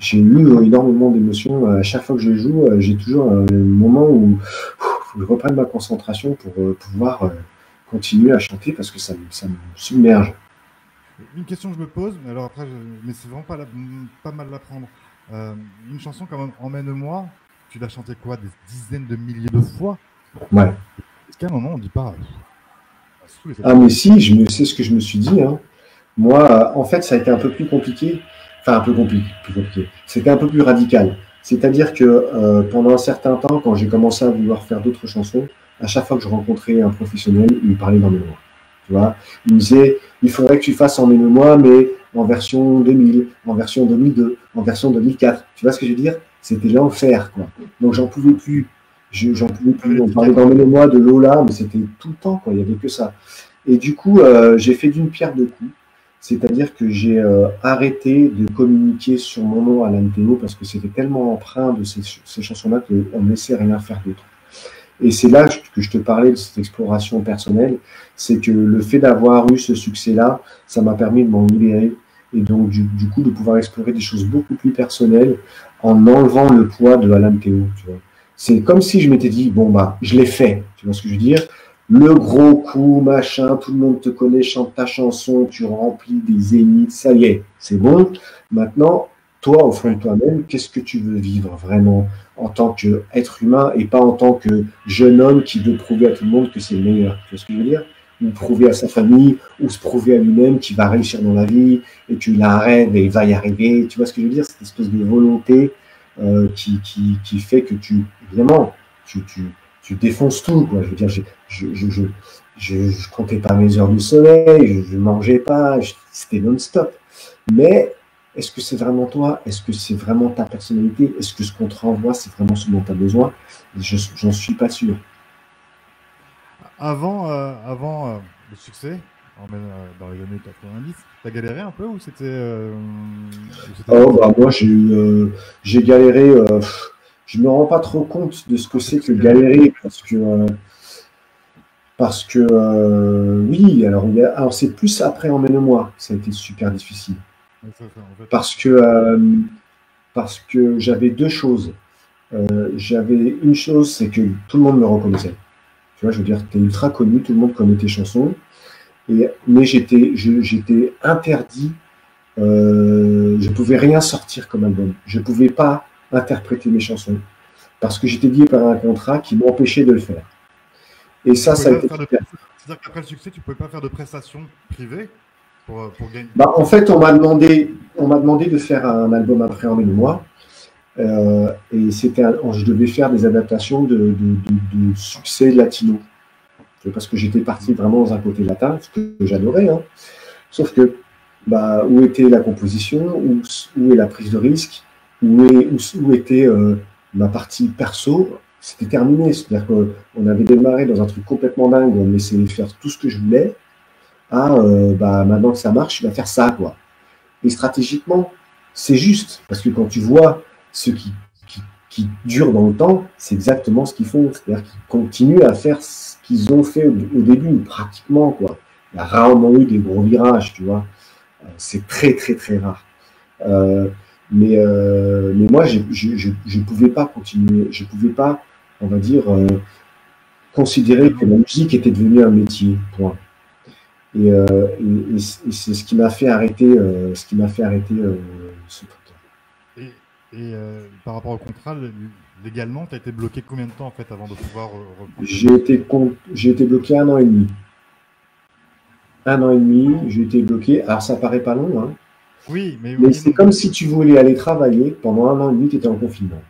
J'ai eu énormément d'émotions. À chaque fois que je joue, j'ai toujours un moment où faut que je reprenne ma concentration pour pouvoir continuer à chanter parce que ça me submerge. Une question que je me pose, mais alors après, mais c'est vraiment pas mal d'apprendre. Une chanson comme Emmène-moi, tu l'as chantée quoi, des dizaines de milliers de fois? Ouais. Est-ce qu'à un moment on dit pas ah mais si, c'est ce que je me suis dit. Hein. Moi, en fait, ça a été un peu plus compliqué. Enfin, un peu compliqué. C'était un peu plus radical. C'est-à-dire que pendant un certain temps, quand j'ai commencé à vouloir faire d'autres chansons, à chaque fois que je rencontrais un professionnel, il me parlait d'Emmène-moi. Tu vois, il me disait, il faudrait que tu fasses Emmène-moi, mais en version 2000, en version 2002, en version 2004. Tu vois ce que je veux dire? C'était l'enfer, quoi. Donc, j'en pouvais plus. J'en pouvais plus. On parlait d'Emmène-moi, de Lola, mais c'était tout le temps, quoi. Il n'y avait que ça. Et du coup, j'ai fait d'une pierre deux coups. C'est-à-dire que j'ai arrêté de communiquer sur mon nom à l'ANTO parce que c'était tellement empreint de ces chansons-là qu'on ne laissait rien faire d'autre. Et c'est là que je te parlais de cette exploration personnelle, c'est que le fait d'avoir eu ce succès-là, ça m'a permis de m'en libérer et donc du coup de pouvoir explorer des choses beaucoup plus personnelles en enlevant le poids de Alan Théo. Tu vois. C'est comme si je m'étais dit, bon bah, je l'ai fait, tu vois ce que je veux dire? Le gros coup, machin, tout le monde te connaît, chante ta chanson, tu remplis des zéniths, ça y est, c'est bon. Maintenant, toi, au fond de toi-même, qu'est-ce que tu veux vivre vraiment en tant qu'être humain et pas en tant que jeune homme qui veut prouver à tout le monde que c'est le meilleur. Tu vois ce que je veux dire? Ou prouver à sa famille, ou se prouver à lui-même qu'il va réussir dans la vie et qu'il a un rêve et il va y arriver. Tu vois ce que je veux dire? Cette espèce de volonté qui fait que évidemment, tu défonces tout, quoi. Je veux dire, je comptais pas mes heures de sommeil, je mangeais pas, c'était non-stop. Mais est-ce que c'est vraiment toi? Est-ce que c'est vraiment ta personnalité? Est-ce que ce qu'on te renvoie, c'est vraiment ce dont tu as besoin? J'en suis pas sûr. Avant le succès, dans les années 90, t'as galéré un peu ou Oh, bah, moi, j'ai galéré. Je me rends pas trop compte de ce que c'est que galérer oui, alors c'est plus après Emmène-moi, ça a été super difficile. en fait. Parce que j'avais deux choses. J'avais une chose, c'est que tout le monde me reconnaissait. Tu vois, je veux dire, tu es ultra connu, tout le monde connaît tes chansons. Mais j'étais interdit. Je ne pouvais rien sortir comme album. Je ne pouvais pas interpréter mes chansons parce que j'étais lié par un contrat qui m'empêchait de le faire. Et ça a été super. C'est-à-dire qu'après le succès, tu ne pouvais pas faire de prestations privées pour gagner. Bah, en fait, on m'a demandé de faire un album après Emmène-moi. Et je devais faire des adaptations de succès latino. Parce que j'étais parti vraiment dans un côté latin, ce que j'adorais. Hein. Sauf que, bah, où était la composition, où est la prise de risque, où était ma partie perso, c'était terminé. C'est-à-dire qu'on avait démarré dans un truc complètement dingue, on me laissait faire tout ce que je voulais. Bah, maintenant que ça marche, je vais faire ça, quoi. Et stratégiquement, c'est juste, parce que quand tu vois ceux qui durent dans le temps, c'est exactement ce qu'ils font. C'est-à-dire qu'ils continuent à faire ce qu'ils ont fait au début, pratiquement, quoi. Il y a rarement eu des gros virages, tu vois. C'est très, très, très rare. Mais moi, je ne pouvais pas continuer. Je ne pouvais pas, on va dire, considérer que la musique était devenue un métier, point. Et c'est ce qui m'a fait arrêter, ce truc. Et par rapport au contrat, légalement, tu as été bloqué combien de temps en fait avant de pouvoir J'ai été bloqué 1 an et demi. 1 an et demi, j'ai été bloqué. Alors ça paraît pas long, hein. Oui, mais c'est comme si tu voulais aller travailler pendant 1 an et demi, tu étais en confinement.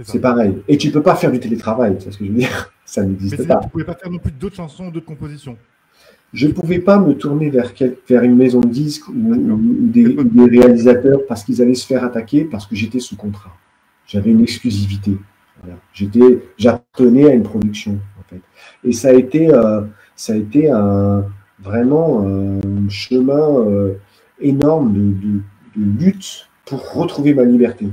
C'est pareil. Et tu peux pas faire du télétravail, c'est ce que je veux dire. Ça n'existe pas. Tu pouvais pas faire non plus d'autres chansons, d'autres compositions. Je ne pouvais pas me tourner vers une maison de disques ou des réalisateurs parce qu'ils allaient se faire attaquer parce que j'étais sous contrat. J'avais une exclusivité. Voilà. J'appartenais à une production, en fait. Et ça a été vraiment un chemin énorme de lutte pour retrouver ma liberté,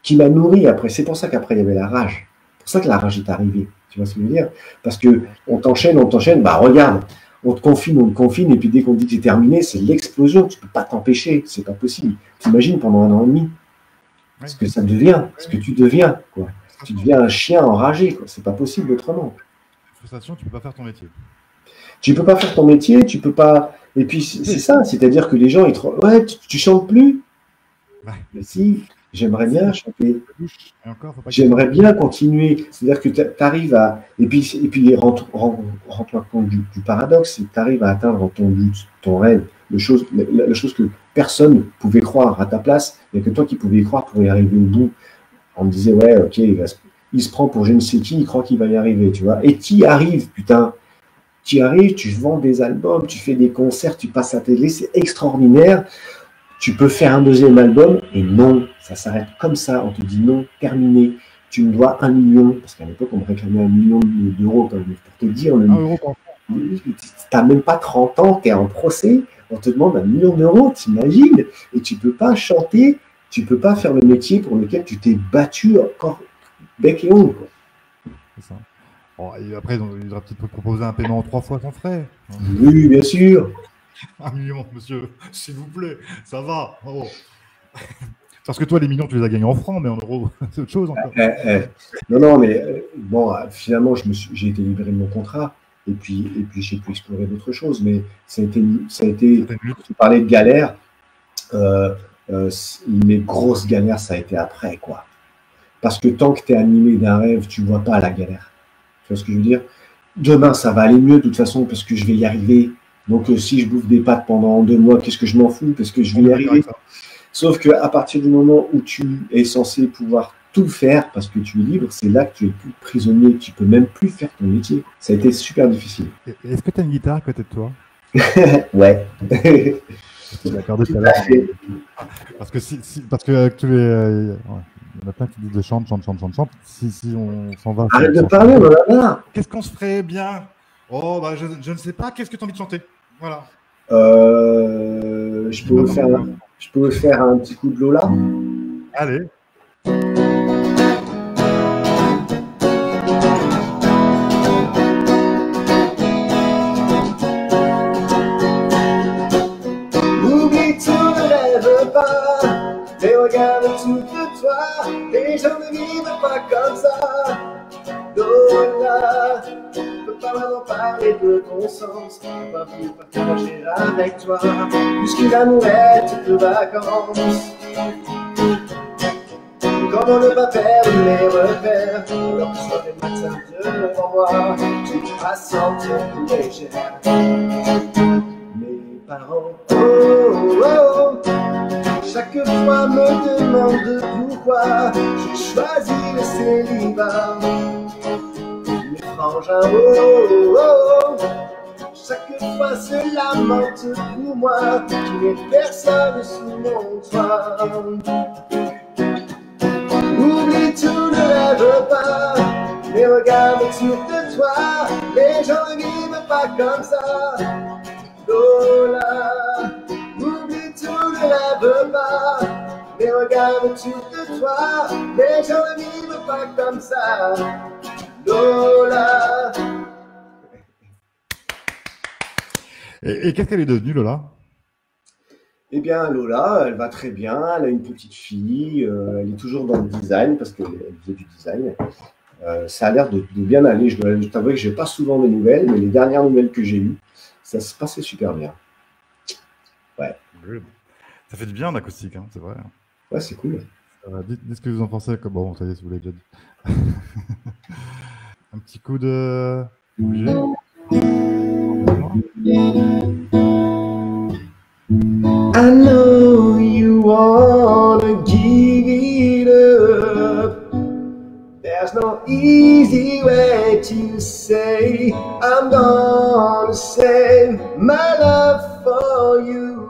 qui m'a nourri après. C'est pour ça qu'après, il y avait la rage. C'est pour ça que la rage est arrivée. Tu vois ce que je veux dire? Parce qu'on t'enchaîne, bah regarde, on te confine, et puis dès qu'on dit que c'est terminé, c'est l'explosion. Tu ne peux pas t'empêcher, c'est pas possible. T'imagines pendant 1 an et demi ce que ça devient, ce que tu deviens, quoi. Tu deviens un chien enragé, quoi. C'est pas possible autrement. Frustration, tu peux pas faire ton métier. Tu peux pas faire ton métier, tu peux pas. Et puis c'est ça, c'est-à-dire que les gens, ouais, tu chantes plus. Mais si, j'aimerais bien chanter. J'aimerais bien continuer. C'est-à-dire que tu arrives à. Et puis rends-toi compte du paradoxe, c'est que tu arrives à atteindre ton but, ton rêve, la chose que personne ne pouvait croire à ta place, il n'y a que toi qui pouvais y croire pour y arriver au bout. On me disait, ouais, ok, il se prend pour je ne sais qui, il croit qu'il va y arriver, tu vois. Et tu y arrives, putain. Tu y arrives, tu vends des albums, tu fais des concerts, tu passes à la télé, c'est extraordinaire. Tu peux faire un deuxième album, et non, ça s'arrête comme ça. On te dit non, terminé. Tu me dois 1 million, parce qu'à l'époque, on me réclamait 1 million d'euros, pour te dire. T'as même pas 30 ans, tu es en procès, on te demande 1 million d'euros, t'imagines? Et tu peux pas chanter, tu peux pas faire le métier pour lequel tu t'es battu encore bec et ongle. C'est ça. Bon, et après, il aurait peut-être proposé un paiement en 3 fois sans frais. Oui, bien sûr. 1 million, monsieur, s'il vous plaît, ça va. Oh. Parce que toi, les millions, tu les as gagnés en francs, mais en euros, c'est autre chose encore. Non, mais bon, finalement, j'ai été libéré de mon contrat, et puis j'ai pu explorer d'autres choses, mais ça a été tu parlais de galère, mes grosses galères, ça a été après, quoi. Parce que tant que tu es animé d'un rêve, tu ne vois pas la galère. Tu vois ce que je veux dire? Demain, ça va aller mieux, de toute façon, parce que je vais y arriver. Donc, si je bouffe des pâtes pendant 2 mois, qu'est-ce que je m'en fous? Parce que je vais y arriver. Sauf qu'à partir du moment où tu es censé pouvoir tout faire parce que tu es libre, c'est là que tu es plus prisonnier, tu peux même plus faire ton métier. Ça a été super difficile. Est-ce que tu as une guitare à côté de toi? Ouais. Je t'ai accordé tout à l'heure. Parce que tu es. Ouais. Il y en a plein qui disent de chante. Si on s'en va. Arrête de parler, on en a marre. Qu'est-ce qu'on se ferait bien? Oh, bah, je ne sais pas. Qu'est-ce que tu as envie de chanter? Voilà. Je peux vous faire un petit coup de Lola. Allez. Oublie tout, ne rêve pas, mais regarde tout de toi. Les gens ne vivent pas comme ça. Lola, ne peux pas vraiment parler de ton sens, ne pas plus partager avec toi, puisque l'amour est de vacances. Comment ne pas perdre mes repères, alors que soir et matin devant moi, j'ai une passante légère. Mes parents, oh, oh, chaque fois me demandent pourquoi j'ai choisi le célibat. Mes frangins, oh, oh, chaque fois se lamentent pour moi, qu'il n'y ait personne sous mon toit. Oublie tout, ne rêve pas, mais regarde autour de toi, les gens ne vivent pas comme ça. Lola, oublie tout, ne rêve pas, mais regarde autour de toi, les gens ne vivent pas comme ça. Lola. Et qu'est-ce qu'elle est devenue, Lola? Eh bien, Lola, elle va très bien, elle a une petite fille, elle est toujours dans le design, parce qu'elle faisait du design. Ça a l'air de bien aller, je t'avoue que je n'ai pas souvent de nouvelles, mais les dernières nouvelles que j'ai eues, ça se passait super bien. Ouais. Ça fait du bien en acoustique, hein, c'est vrai. Ouais, c'est cool. Dites ce que vous en pensez. Bon, ça y est, vous l'avez déjà dit. Un petit coup de bouger. I know you wanna give it up. There's no easy way to say I'm gonna save my love for you.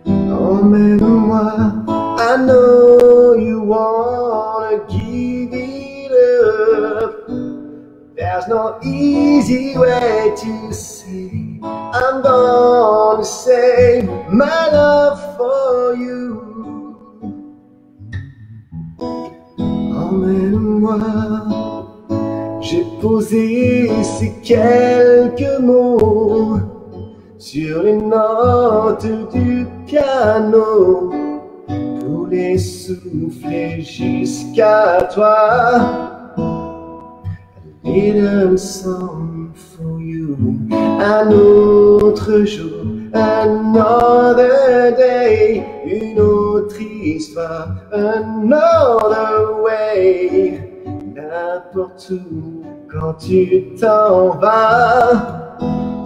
Emmène-moi, I know you wanna give it up. There's no easy way to say I'm gonna save my love for you. Emmène-moi, j'ai posé ces quelques mots sur les notes du piano pour les souffler jusqu'à toi. A little song for you. Un autre jour, another day, une autre histoire, another way. N'importe où, quand tu t'en vas,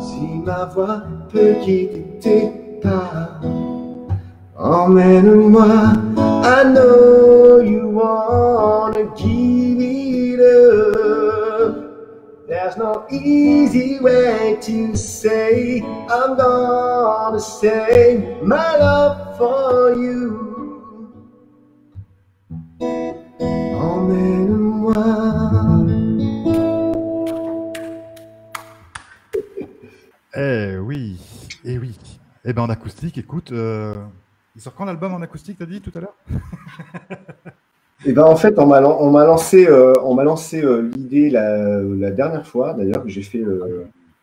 si ma voix peut quitter tes pas, emmène-moi. I know you wanna give it up. There's no easy way to say I'm gonna save my love for you. Emmène-moi. Eh oui, eh oui. Eh ben en acoustique, écoute, il sort quand l'album en acoustique, t'as dit tout à l'heure? Et ben en fait, on m'a lancé l'idée la dernière fois, d'ailleurs, que j'ai fait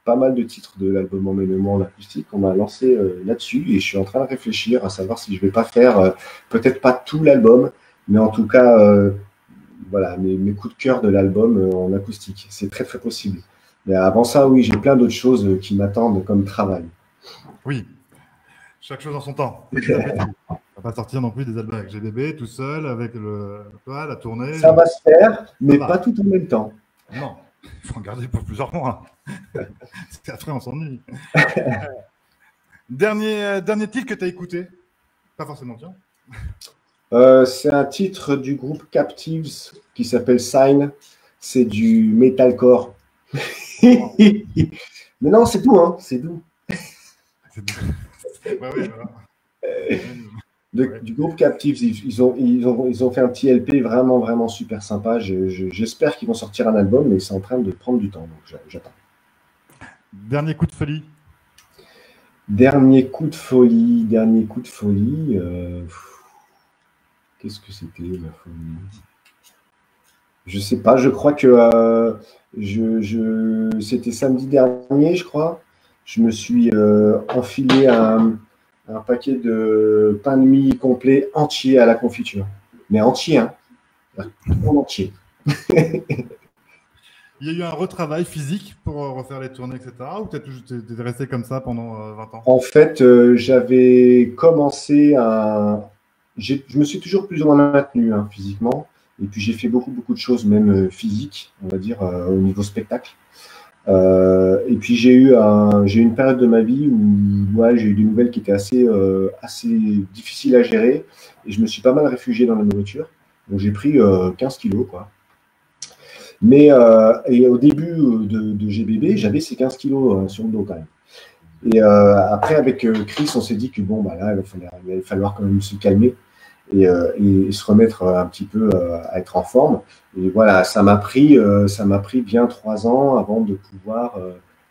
pas mal de titres de l'album Emmène-moi en acoustique. On m'a lancé là-dessus et je suis en train de réfléchir à savoir si je vais pas faire, peut-être pas tout l'album, mais en tout cas, voilà, mes coups de cœur de l'album en acoustique. C'est très très possible. Mais avant ça, oui, j'ai plein d'autres choses qui m'attendent comme travail. Oui, chaque chose en son temps. On va pas sortir non plus des albums avec GBB tout seul, avec la tournée. Ça va se faire, mais pas tout en même temps. Non, il faut en garder pour plusieurs mois. Après, on s'ennuie. Dernier titre que tu as écouté? Pas forcément, tiens. C'est un titre du groupe Captives qui s'appelle Sign. C'est du metalcore. Mais non, c'est tout, hein. C'est doux. Ouais, voilà. Du groupe Captives, ils ont fait un petit LP vraiment, vraiment super sympa. J'espère qu'ils vont sortir un album, mais c'est en train de prendre du temps, donc j'attends. Dernier coup de folie. Dernier coup de folie. Qu'est-ce que c'était la folie? Je sais pas, je crois que c'était samedi dernier, je crois. Je me suis enfilé un paquet de pain de mie complet entier à la confiture. Mais entier, hein. Tout entier. Il y a eu un retravail physique pour refaire les tournées, etc. Ou tu es resté comme ça pendant 20 ans? En fait, j'avais commencé à... Je me suis toujours plus ou moins maintenu hein, physiquement. Et puis j'ai fait beaucoup, beaucoup de choses, même physiques, on va dire, au niveau spectacle. Et puis j'ai eu une période de ma vie où ouais, j'ai eu des nouvelles qui étaient assez difficiles à gérer. Et je me suis pas mal réfugié dans la nourriture. Donc j'ai pris 15 kilos, quoi. Mais et au début de GBB, j'avais ces 15 kilos sur le dos quand même. Et après, avec Chris, on s'est dit que bon, bah là, il allait falloir quand même se calmer et se remettre un petit peu à être en forme. Et voilà, ça m'a pris bien 3 ans avant de pouvoir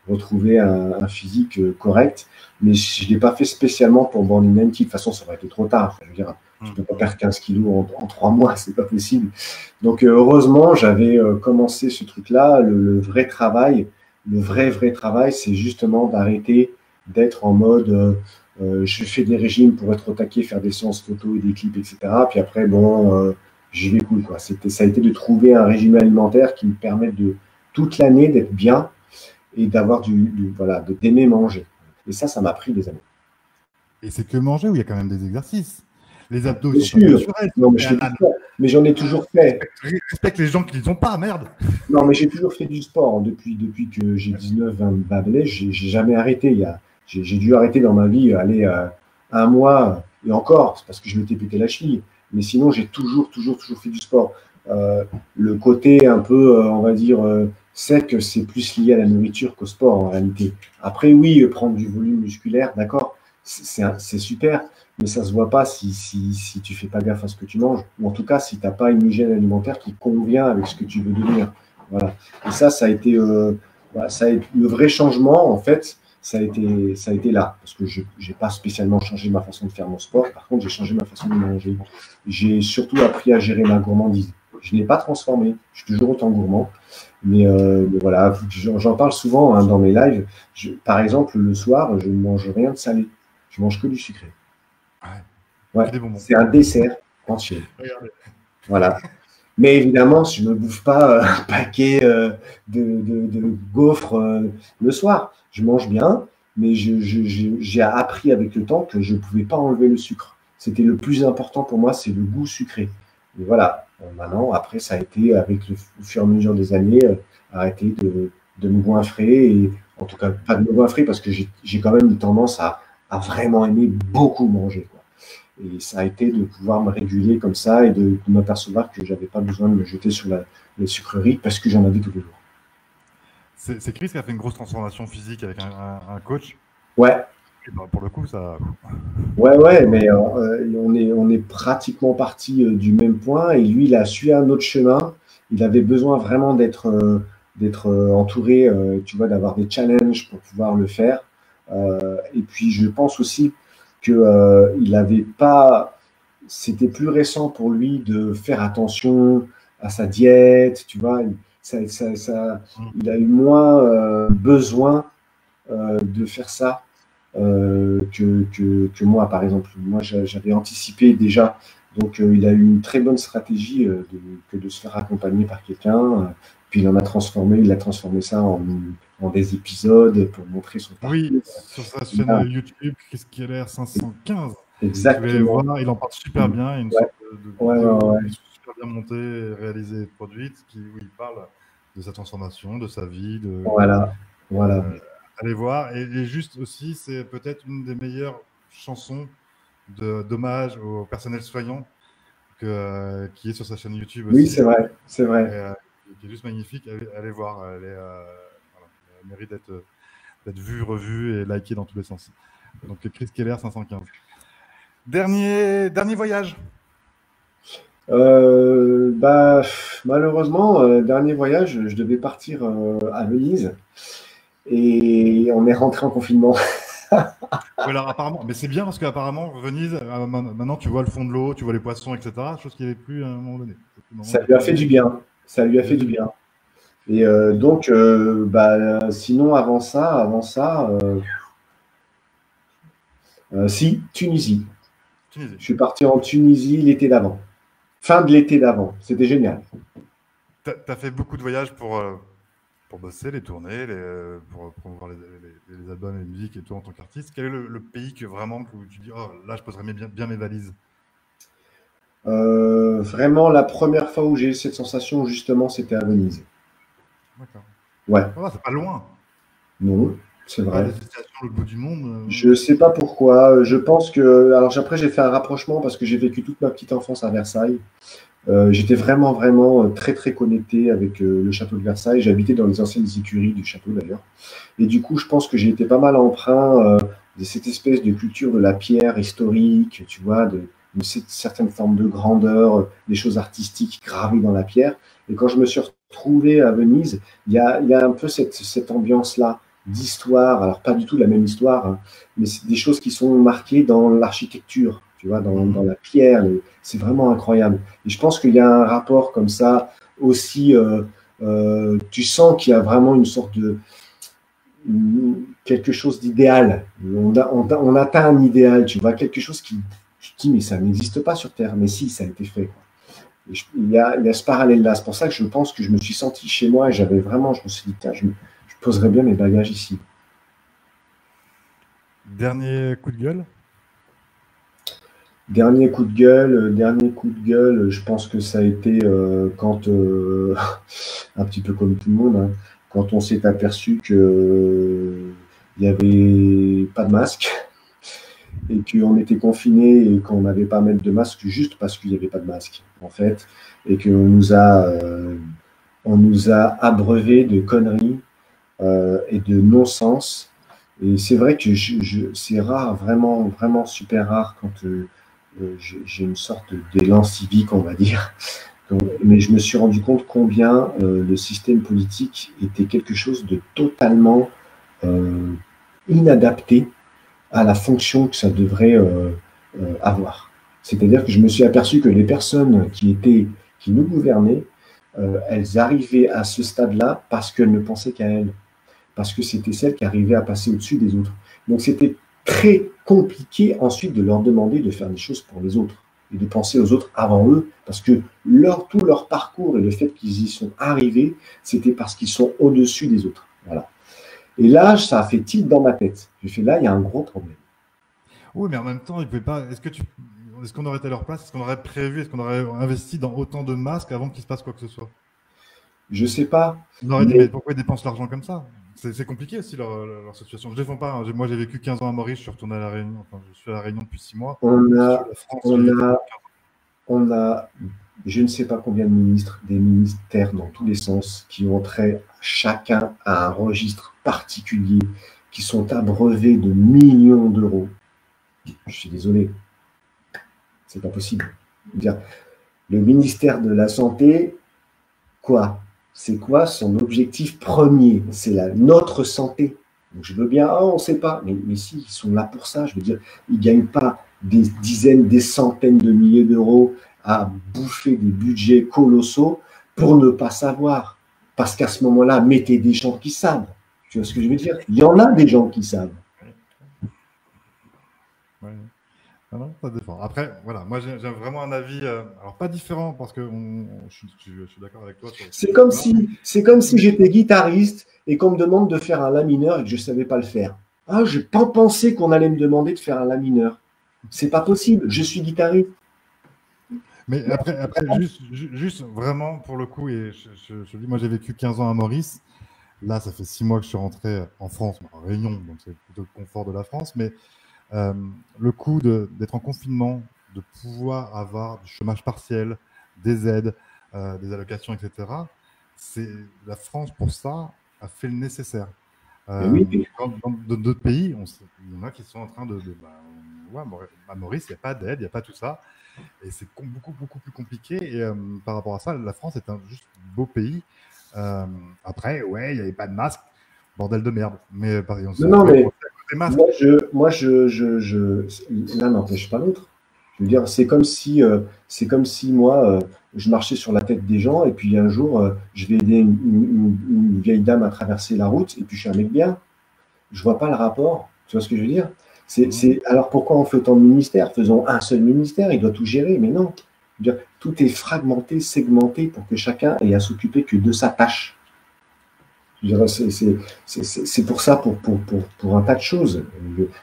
retrouver un physique correct. Mais je ne l'ai pas fait spécialement pour Born in 90. De toute façon, ça aurait été trop tard. Je veux dire, je ne peux pas perdre 15 kilos en 3 mois, c'est pas possible. Donc, heureusement, j'avais commencé ce truc-là. Le vrai travail, le vrai travail, c'est justement d'arrêter d'être en mode je fais des régimes pour être au taquet, faire des séances photos et des clips, etc. Puis après, bon, j'y vais cool, quoi. Ça a été de trouver un régime alimentaire qui me permette de toute l'année d'être bien et d'avoir voilà, d'aimer manger. Et ça m'a pris des années. Et c'est que manger ou il y a quand même des exercices? Les abdos, Bien ils sont sûr. pas naturels. Non, mais j'en ai toujours fait. Respecte les gens qui ne les ont pas, merde. Non, mais j'ai toujours fait du sport. Depuis que j'ai 19, 20 balais, j'ai jamais arrêté. J'ai dû arrêter dans ma vie, aller un mois, et encore, c'est parce que je m'étais pété la cheville. Mais sinon, j'ai toujours fait du sport. Le côté un peu, on va dire, sec, c'est plus lié à la nourriture qu'au sport en réalité. Après, oui, prendre du volume musculaire, d'accord, c'est super, mais ça se voit pas si tu fais pas gaffe à ce que tu manges, ou en tout cas si tu n'as pas une hygiène alimentaire qui convient avec ce que tu veux devenir. Voilà. Et ça a été, voilà, le vrai changement, en fait, ça a été là, parce que je n'ai pas spécialement changé ma façon de faire mon sport, par contre, j'ai changé ma façon de manger. J'ai surtout appris à gérer ma gourmandise. Je n'ai pas transformé, je suis toujours autant gourmand, mais voilà, j'en parle souvent hein, dans mes lives. Par exemple, le soir, je ne mange rien de salé, je mange que du sucré. Ouais, c'est un dessert entier. Regardez. Voilà. Mais évidemment, je ne bouffe pas un paquet de gaufres le soir. Je mange bien, mais j'ai appris avec le temps que je ne pouvais pas enlever le sucre. C'était le plus important pour moi, c'est le goût sucré. Et voilà. Maintenant, après, ça a été, avec le fur et à mesure des années, arrêter de me goinfrer. Et, en tout cas, pas de me goinfrer parce que j'ai quand même une tendance à vraiment aimer beaucoup manger, quoi. Et ça a été de pouvoir me réguler comme ça et de m'apercevoir que je n'avais pas besoin de me jeter sur les sucreries parce que j'en avais tous les jours. C'est Chris qui a fait une grosse transformation physique avec un coach. Ouais. Et ben pour le coup, ça. Ouais, mais on est pratiquement parti du même point et lui, il a suivi un autre chemin. Il avait besoin vraiment d'être entouré, tu vois, d'avoir des challenges pour pouvoir le faire. Et puis, je pense aussi il n'avait pas, c'était plus récent pour lui de faire attention à sa diète, tu vois, il a eu moins besoin de faire ça que moi, par exemple. Moi, j'avais anticipé déjà, donc il a eu une très bonne stratégie que de se faire accompagner par quelqu'un, puis il l'a transformé ça en des épisodes pour montrer son parcours. Oui, sur sa chaîne YouTube, qu'est-ce qui a l'air 515. Exactement. Voir, il en parle super bien. Une sorte de vidéo super bien montée, réalisée et produite, où il parle de sa transformation, de sa vie. Voilà. allez voir. Et juste aussi, c'est peut-être une des meilleures chansons d'hommage au personnel soignant qui est sur sa chaîne YouTube Oui, aussi. c'est vrai, c'est Et, vrai. qui est juste magnifique. Allez voir. Voilà, elle mérite d'être vue, revue et likée dans tous les sens. Donc Chris Keller 515. Dernier voyage. Malheureusement, dernier voyage, je devais partir à Venise et on est rentré en confinement. Oui, alors apparemment, mais c'est bien parce qu'apparemment, Venise, maintenant tu vois le fond de l'eau, tu vois les poissons, etc. Chose qu'il n'y avait plus à un moment donné. Ça lui a fait du bien. Ça lui a fait du bien. Et donc, sinon, si, Tunisie. Tunisie. Je suis parti en Tunisie l'été d'avant. Fin de l'été d'avant. C'était génial. Tu as fait beaucoup de voyages pour bosser, les tournées, pour promouvoir les albums, les musiques et tout en tant qu'artiste. Quel est le pays que vraiment que tu dis, oh là, je poserais bien mes valises? Vraiment, la première fois où j'ai eu cette sensation, justement, c'était à Venise. D'accord. Ouais, Voilà, c'est pas loin. non, c'est C'est pas vrai. des destinations à l'autre bout du monde. Je sais pas pourquoi. Je pense que. Alors, après, j'ai fait un rapprochement parce que j'ai vécu toute ma petite enfance à Versailles. J'étais vraiment très, très connecté avec le château de Versailles. J'habitais dans les anciennes écuries du château d'ailleurs. Et du coup, je pense que j'ai été pas mal emprunt de cette espèce de culture de la pierre historique, tu vois, de cette certaine forme de grandeur, des choses artistiques gravées dans la pierre. Et quand je me suis retrouvé à Venise, il y a un peu cette ambiance-là d'histoire. Alors, pas du tout la même histoire, hein, mais c'est des choses qui sont marquées dans l'architecture, tu vois, dans la pierre. C'est vraiment incroyable. Et je pense qu'il y a un rapport comme ça aussi. Tu sens qu'il y a vraiment une sorte de quelque chose d'idéal. On atteint un idéal, tu vois, quelque chose qui, je te dis, mais ça n'existe pas sur Terre. Mais si, ça a été fait. Il y a ce parallèle-là. C'est pour ça que je pense que je me suis senti chez moi et je me suis dit, je poserais bien mes bagages ici. Dernier coup de gueule? Dernier coup de gueule, je pense que ça a été quand, un petit peu comme tout le monde, hein, quand on s'est aperçu que il n'y avait pas de masque et qu'on était confiné et qu'on n'avait pas à mettre de masque juste parce qu'il n'y avait pas de masque, en fait, et qu'on nous a abreuvé de conneries et de non-sens. Et c'est vrai que c'est rare, vraiment super rare quand j'ai une sorte d'élan civique, on va dire. Mais je me suis rendu compte combien le système politique était quelque chose de totalement euh, inadapté à la fonction que ça devrait avoir. C'est-à-dire que je me suis aperçu que les personnes qui nous gouvernaient, elles arrivaient à ce stade-là parce qu'elles ne pensaient qu'à elles, parce que c'était celles qui arrivaient à passer au-dessus des autres. Donc c'était très compliqué ensuite de leur demander de faire des choses pour les autres et de penser aux autres avant eux, parce que tout leur parcours et le fait qu'ils y sont arrivés, c'était parce qu'ils sont au-dessus des autres. Voilà. Et là, ça a fait tilt dans ma tête. J'ai fait là, il y a un gros problème. Oui, mais en même temps, il pouvait pas. Est-ce qu'on aurait été à leur place? Est-ce qu'on aurait prévu? Est-ce qu'on aurait investi dans autant de masques avant qu'il se passe quoi que ce soit? Je sais pas, On aurait dit, mais mais pourquoi ils dépensent l'argent comme ça? C'est compliqué aussi leur situation. Je ne défends pas, hein. Moi, j'ai vécu 15 ans à Maurice, je suis retourné à La Réunion. Enfin, je suis à La Réunion depuis 6 mois. on Sur a, la France, j'ai on vécu a, 15 ans. on a, je ne sais pas combien de ministres, des ministères dans tous les sens, qui ont trait chacun à un registre particulier, qui sont abreuvés de millions d'euros. Je suis désolé, c'est pas possible. Dire, le ministère de la Santé, quoi? C'est quoi son objectif premier? C'est notre santé. Donc je veux bien, oh, on ne sait pas, mais si, ils sont là pour ça. Je veux dire, ils ne gagnent pas des dizaines, des centaines de milliers d'euros à bouffer des budgets colossaux pour ne pas savoir. Parce qu'à ce moment-là, mettez des gens qui savent. Tu vois ce que je veux dire? Il y en a des gens qui savent. Ouais. Ah non, ça dépend. Après, voilà, moi j'ai vraiment un avis, alors pas différent parce que je suis d'accord avec toi sur C'est comme là. si Mais j'étais guitariste et qu'on me demande de faire un la mineur et que je ne savais pas le faire. Ah, je n'ai pas pensé qu'on allait me demander de faire un la mineur. C'est pas possible, je suis guitariste. après juste vraiment pour le coup, et je dis, moi j'ai vécu 15 ans à Maurice. là, ça fait 6 mois que je suis rentré en France, en Réunion, donc c'est plutôt le confort de la France, mais le coup d'être en confinement, de pouvoir avoir du chômage partiel, des aides, des allocations, etc., la France, pour ça, a fait le nécessaire. Mais oui, mais Dans d'autres pays, il y en a qui sont en train ouais, à Maurice, il n'y a pas d'aide, il n'y a pas tout ça. Et c'est beaucoup, beaucoup plus compliqué. Et par rapport à ça, la France est un juste beau pays. Après, ouais, il n'y avait pas de masque. Bordel de merde. Mais par exemple, non, on non, pouvait mais porter des masques. l'un n'empêche pas l'autre. Je veux dire, c'est comme si moi, je marchais sur la tête des gens et puis un jour, je vais aider une vieille dame à traverser la route et puis je suis un mec bien. Je vois pas le rapport. Tu vois ce que je veux dire? Alors pourquoi on fait autant de ministères? Faisons un seul ministère, il doit tout gérer. Mais non. Je veux dire, tout est fragmenté, segmenté pour que chacun ait à s'occuper que de sa tâche. C'est pour ça, pour un tas de choses.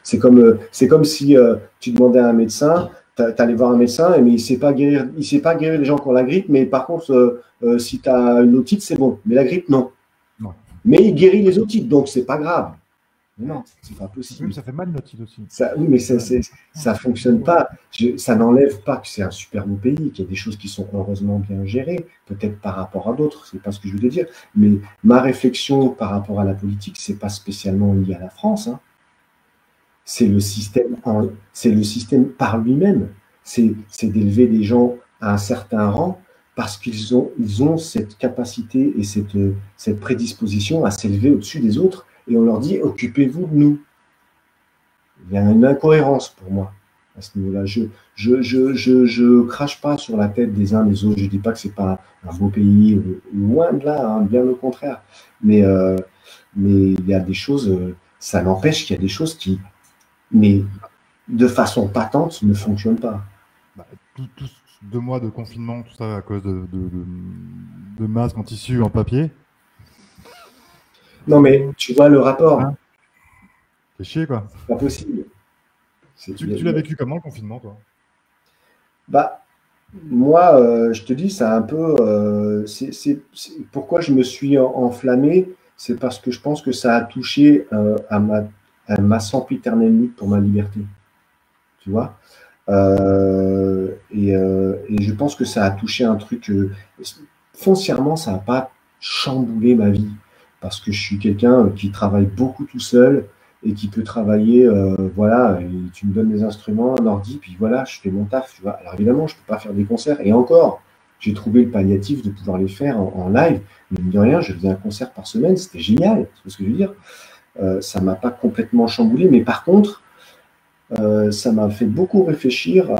C'est comme si tu demandais à un médecin, tu allais voir un médecin, mais il sait pas guérir les gens qui ont la grippe, mais par contre, si tu as une otite, c'est bon. Mais la grippe, non. Non. Mais il guérit les otites, donc c'est pas grave. Mais non, c'est pas possible. Oui, ça fait mal une otite aussi. Oui, mais ça fonctionne pas. Ça n'enlève pas que c'est un super beau pays, qu'il y a des choses qui sont heureusement bien gérées, peut-être par rapport à d'autres, c'est pas ce que je veux dire. Mais ma réflexion par rapport à la politique, c'est pas spécialement lié à la France, hein. C'est le système par lui-même. C'est d'élever des gens à un certain rang parce qu'ils ont cette capacité et cette prédisposition à s'élever au-dessus des autres. Et on leur dit, occupez-vous de nous. Il y a une incohérence pour moi à ce niveau-là. Je crache pas sur la tête des uns des autres. Je dis pas que c'est pas un beau pays, loin de là, hein, bien au contraire. Mais il y a des choses, ça n'empêche qu'il y a des choses qui, mais de façon patente, ne fonctionnent pas. Bah, tous 2 mois de confinement, tout ça à cause de masques en tissu, en papier. Non, mais tu vois le rapport. Hein, c'est chier, quoi. C'est pas possible. Tu l'as vécu comment, le confinement, toi? Bah, moi, je te dis, c'est un peu. Pourquoi je me suis enflammé, c'est parce que je pense que ça a touché à ma sempiternelle lutte pour ma liberté. Tu vois? Et je pense que ça a touché un truc. Foncièrement, ça n'a pas chamboulé ma vie. Parce que je suis quelqu'un qui travaille beaucoup tout seul et qui peut travailler, voilà, et tu me donnes des instruments, un ordi, puis voilà, je fais mon taf, tu vois. Alors évidemment, je ne peux pas faire des concerts. Et encore, j'ai trouvé le palliatif de pouvoir les faire en live. Mais mine de rien, je faisais un concert par semaine, c'était génial, c'est ce que je veux dire. Ça ne m'a pas complètement chamboulé, mais par contre, ça m'a fait beaucoup réfléchir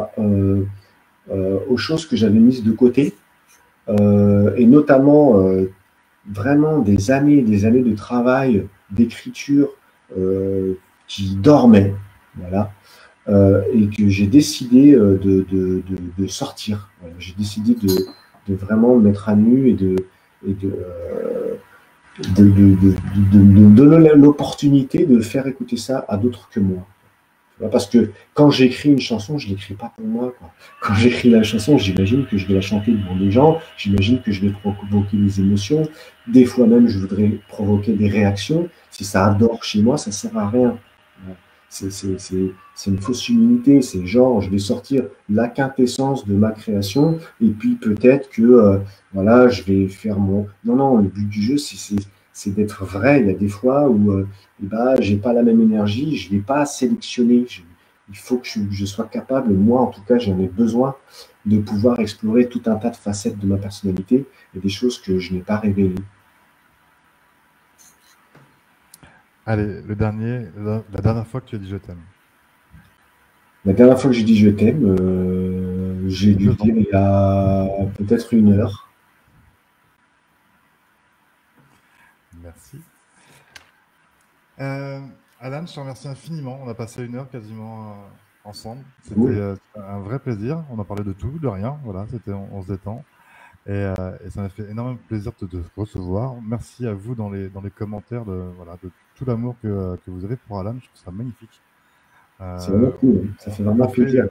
aux choses que j'avais mises de côté, et notamment vraiment des années et des années de travail, d'écriture qui dormaient, voilà, et que j'ai décidé de sortir. Voilà. J'ai décidé de vraiment me mettre à nu et de me donner l'opportunité de faire écouter ça à d'autres que moi. Parce que quand j'écris une chanson, je ne l'écris pas pour moi, quoi. Quand j'écris la chanson, j'imagine que je vais la chanter devant des gens, j'imagine que je vais provoquer des émotions. Des fois même, je voudrais provoquer des réactions. Si ça adore chez moi, ça ne sert à rien. C'est une fausse humilité. C'est genre, je vais sortir la quintessence de ma création et puis peut-être que voilà, je vais faire mon. Non, non, le but du jeu, c'est d'être vrai. Il y a des fois où j'ai pas la même énergie, je ne vais pas sélectionner. Il faut que je sois capable, moi en tout cas, j'en ai besoin de pouvoir explorer tout un tas de facettes de ma personnalité et des choses que je n'ai pas révélées. Allez, la dernière fois que tu as dit je t'aime. La dernière fois que j'ai dit je t'aime, j'ai dû le dire il y a peut-être 1 heure. Merci. Alan, je te remercie infiniment. On a passé 1 heure quasiment ensemble. C'était un vrai plaisir. On a parlé de tout, de rien. Voilà, on se détend. Et ça m'a fait énormément plaisir de te recevoir. Merci à vous dans les commentaires de tout l'amour que vous avez pour Alan. Je trouve ça magnifique. C'est vraiment cool. Ça fait vraiment plaisir.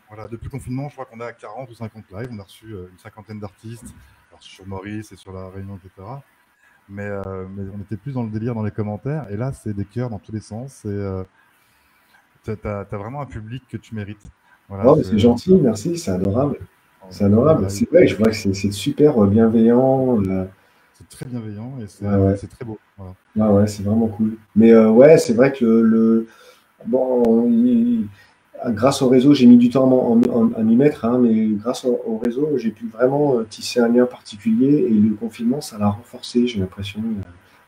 Voilà, depuis le confinement, je crois qu'on est à 40 ou 50 lives. On a reçu une 50aine d'artistes sur Maurice et sur La Réunion, etc. mais on était plus dans le délire dans les commentaires. Et là, c'est des cœurs dans tous les sens. Et t'as vraiment un public que tu mérites. Voilà, Oh, mais c'est gentil, merci, c'est adorable. C'est adorable. voilà, C'est vrai, je vois que c'est super bienveillant. c'est très bienveillant et Ouais, ouais. c'est très beau. Voilà. Ouais, ouais, c'est vraiment cool. Mais ouais, c'est vrai que bon, grâce au réseau, j'ai mis du temps à m'y mettre, hein, mais grâce au réseau, j'ai pu vraiment tisser un lien particulier et le confinement, ça l'a renforcé, j'ai l'impression.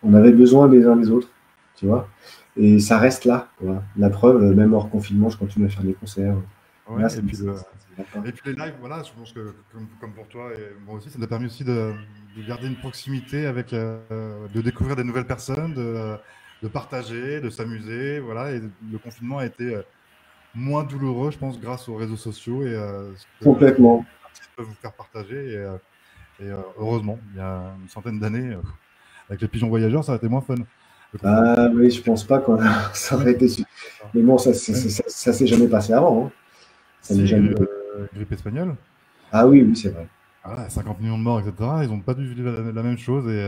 On avait besoin les uns des autres, tu vois. Et ça reste là, quoi. La preuve, même hors confinement, je continue à faire des concerts. Ouais, Là, et puis, d'accord. et puis les lives, voilà, je pense que comme pour toi et moi aussi, ça nous a permis aussi de garder une proximité avec, de découvrir des nouvelles personnes, de partager, de s'amuser, voilà. Et le confinement a été moins douloureux, je pense, grâce aux réseaux sociaux et ce que les Complètement. artistes peuvent vous faire partager. Heureusement, il y a une centaine d'années, avec les pigeons voyageurs, ça a été moins fun, le confinement. Ah oui, je pense pas qu'on ça aurait été. Mais bon, ça s'est jamais passé avant, hein. Ça n'est Si, jamais. grippe espagnole. Ah oui, oui, c'est vrai. Voilà, 50 millions de morts, etc. Ils n'ont pas dû vivre la même chose. Et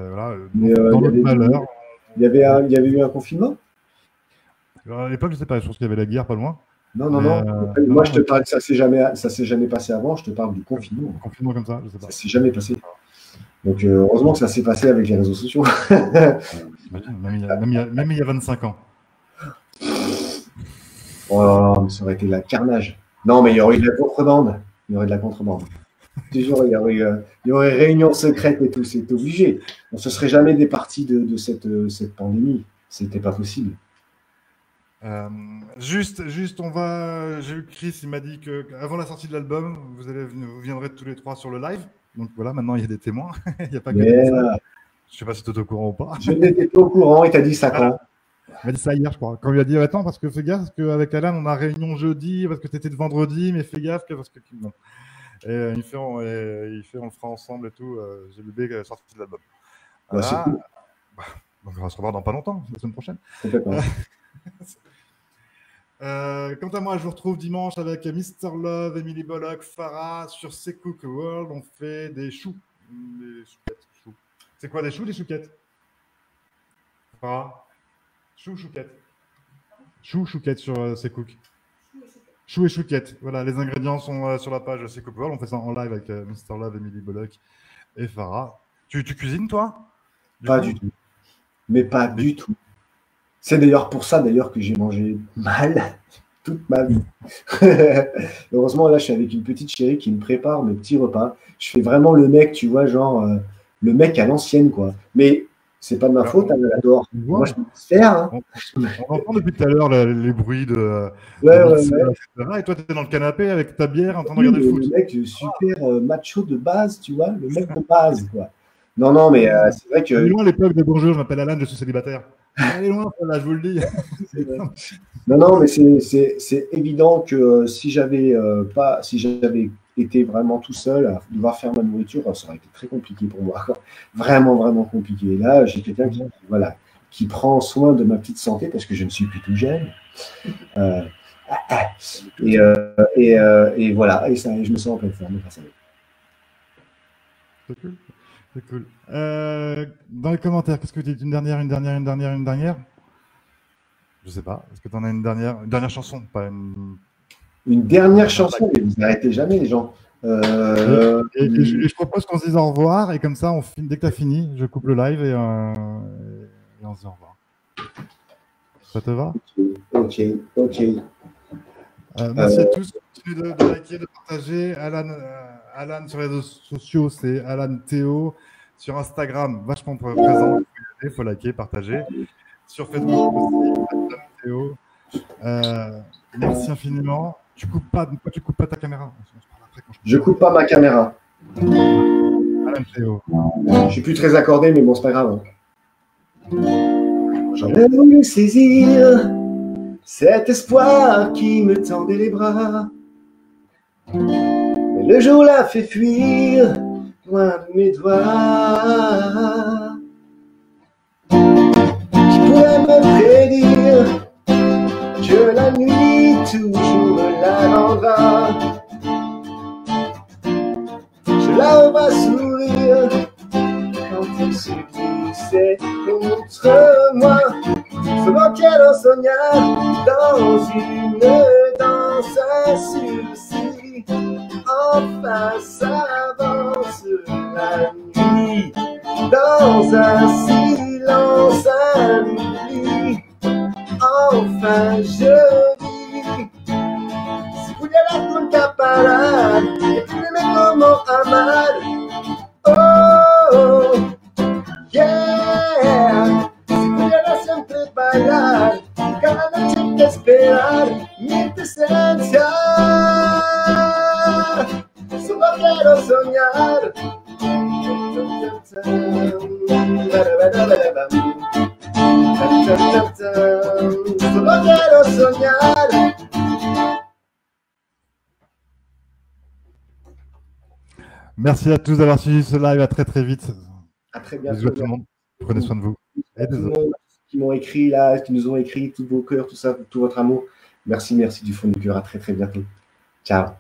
voilà, Mais dans notre malheur. il y avait eu un confinement? Alors, à l'époque, je sais pas, je pense qu'il y avait la guerre pas loin. Non, non, Mais non. non, Moi, non, je te parle, ça s'est jamais passé avant. Je te parle du confinement. confinement comme ça, je sais Ça pas. s'est jamais passé. Donc, heureusement que ça s'est passé avec les réseaux sociaux. J'imagine, même il y a 25 ans. Oh là là, mais ça aurait été la carnage. Non, mais il y aurait eu de la contrebande. Il y aurait de la contrebande. Toujours, il y aurait réunion secrète et tout. C'est obligé. On ne se serait jamais départi de cette pandémie. C'était pas possible. Juste, j'ai eu Chris, il m'a dit que avant la sortie de l'album, vous viendrez tous les trois sur le live. Donc voilà, maintenant il y a des témoins. Il n'y a pas que des messages. Je sais pas si tu es au courant ou pas. Je n'étais pas au courant. Il t'a dit ça quand? Il m'a dit ça hier, je crois. Quand il a dit attends, parce que fais gaffe, parce qu'avec Alan, on a réunion jeudi, parce que t'étais de vendredi, mais fais gaffe, parce que. Bon. Et il fait, on le fera ensemble et tout. J'ai l'idée sortie de l'album. Bah, c'est cool. Donc on va se revoir dans pas longtemps, la semaine prochaine. Complètement. Quant à moi, je vous retrouve dimanche avec Mr. Love, Emily Bullock, Farah sur C'est Cook World. On fait des choux. Des chouquettes. Choux. C'est quoi des choux, des chouquettes? Farah? Chou, chouquette. Chou, chouquette sur C'est Cook. Chou et chouquette. Voilà, les ingrédients sont sur la page C'est Cook World. On fait ça en live avec Mr. Love, Emily Bullock et Farah. Tu cuisines, toi? Pas du tout. Mais pas du tout. C'est d'ailleurs pour ça que j'ai mangé mal toute ma vie. Heureusement, là, je suis avec une petite chérie qui me prépare mes petits repas. Je fais vraiment le mec, tu vois, genre le mec à l'ancienne, quoi. Mais c'est pas de ma faute, elle adore. Moi, je peux faire. Hein. On entend depuis tout à l'heure les bruits de. Ouais. Etc. Et toi, tu es dans le canapé avec ta bière en train de regarder le foot. Le mec super macho de base, tu vois, le mec de base, quoi. Non, mais c'est vrai que. C'est loin l'époque de bonjour, je m'appelle Alan, je suis célibataire. Allez loin, là, je vous le dis. Non, mais c'est évident que si j'avais été vraiment tout seul à devoir faire ma nourriture, ça aurait été très compliqué pour moi. Vraiment, vraiment compliqué. Et là, j'ai quelqu'un qui prend soin de ma petite santé parce que je ne suis plus tout jeune. Et voilà, et ça, je me sens en pleine forme grâce à lui. C'est cool. C'est cool. Dans les commentaires, qu'est-ce que tu dis? Une dernière? Je sais pas. Est-ce que tu en as une dernière chanson? Pas une dernière chanson, mais vous n'arrêtez jamais, les gens. Et je propose qu'on se dise au revoir et comme ça, dès que tu as fini, je coupe le live et on se dit au revoir. Ça te va? Ok. Merci à tous. Continuez de liker, de partager. Alan sur les réseaux sociaux, c'est Alan Théo. Sur Instagram, vachement présent. Il faut liker, partager. Sur Facebook aussi, Alan Théo. Merci infiniment. Tu coupes pas ta caméra. Je coupe pas ma caméra. Alan Théo. Je suis plus très accordé, mais bon, c'est pas grave. J'aurais voulu saisir cet espoir qui me tendait les bras. Mais le jour l'a fait fuir loin de mes doigts. Qui pourrait me prédire que la nuit toujours me la rendra. Je la revois sourire quand elle se glisse Solo quiero soñar dans une danse, un sursis. Enfin s'avance la nuit dans un silence, un oubli. Enfin je vis. Si pudiera nunca parar, escríbeme como amar. Oh, yeah. Si pudiera siempre bailar, cada noche hay que esperar mi presencia. Solo quiero soñar. Solo quiero soñar. Merci à tous d'avoir suivi ce live. À très très vite. À très bientôt. Bisous à tout le monde. Prenez soin de vous. Et tout le monde qui m'ont écrit là, qui nous ont écrit tous vos cœurs, tout ça, tout votre amour. Merci, merci du fond du cœur. À très très bientôt. Ciao.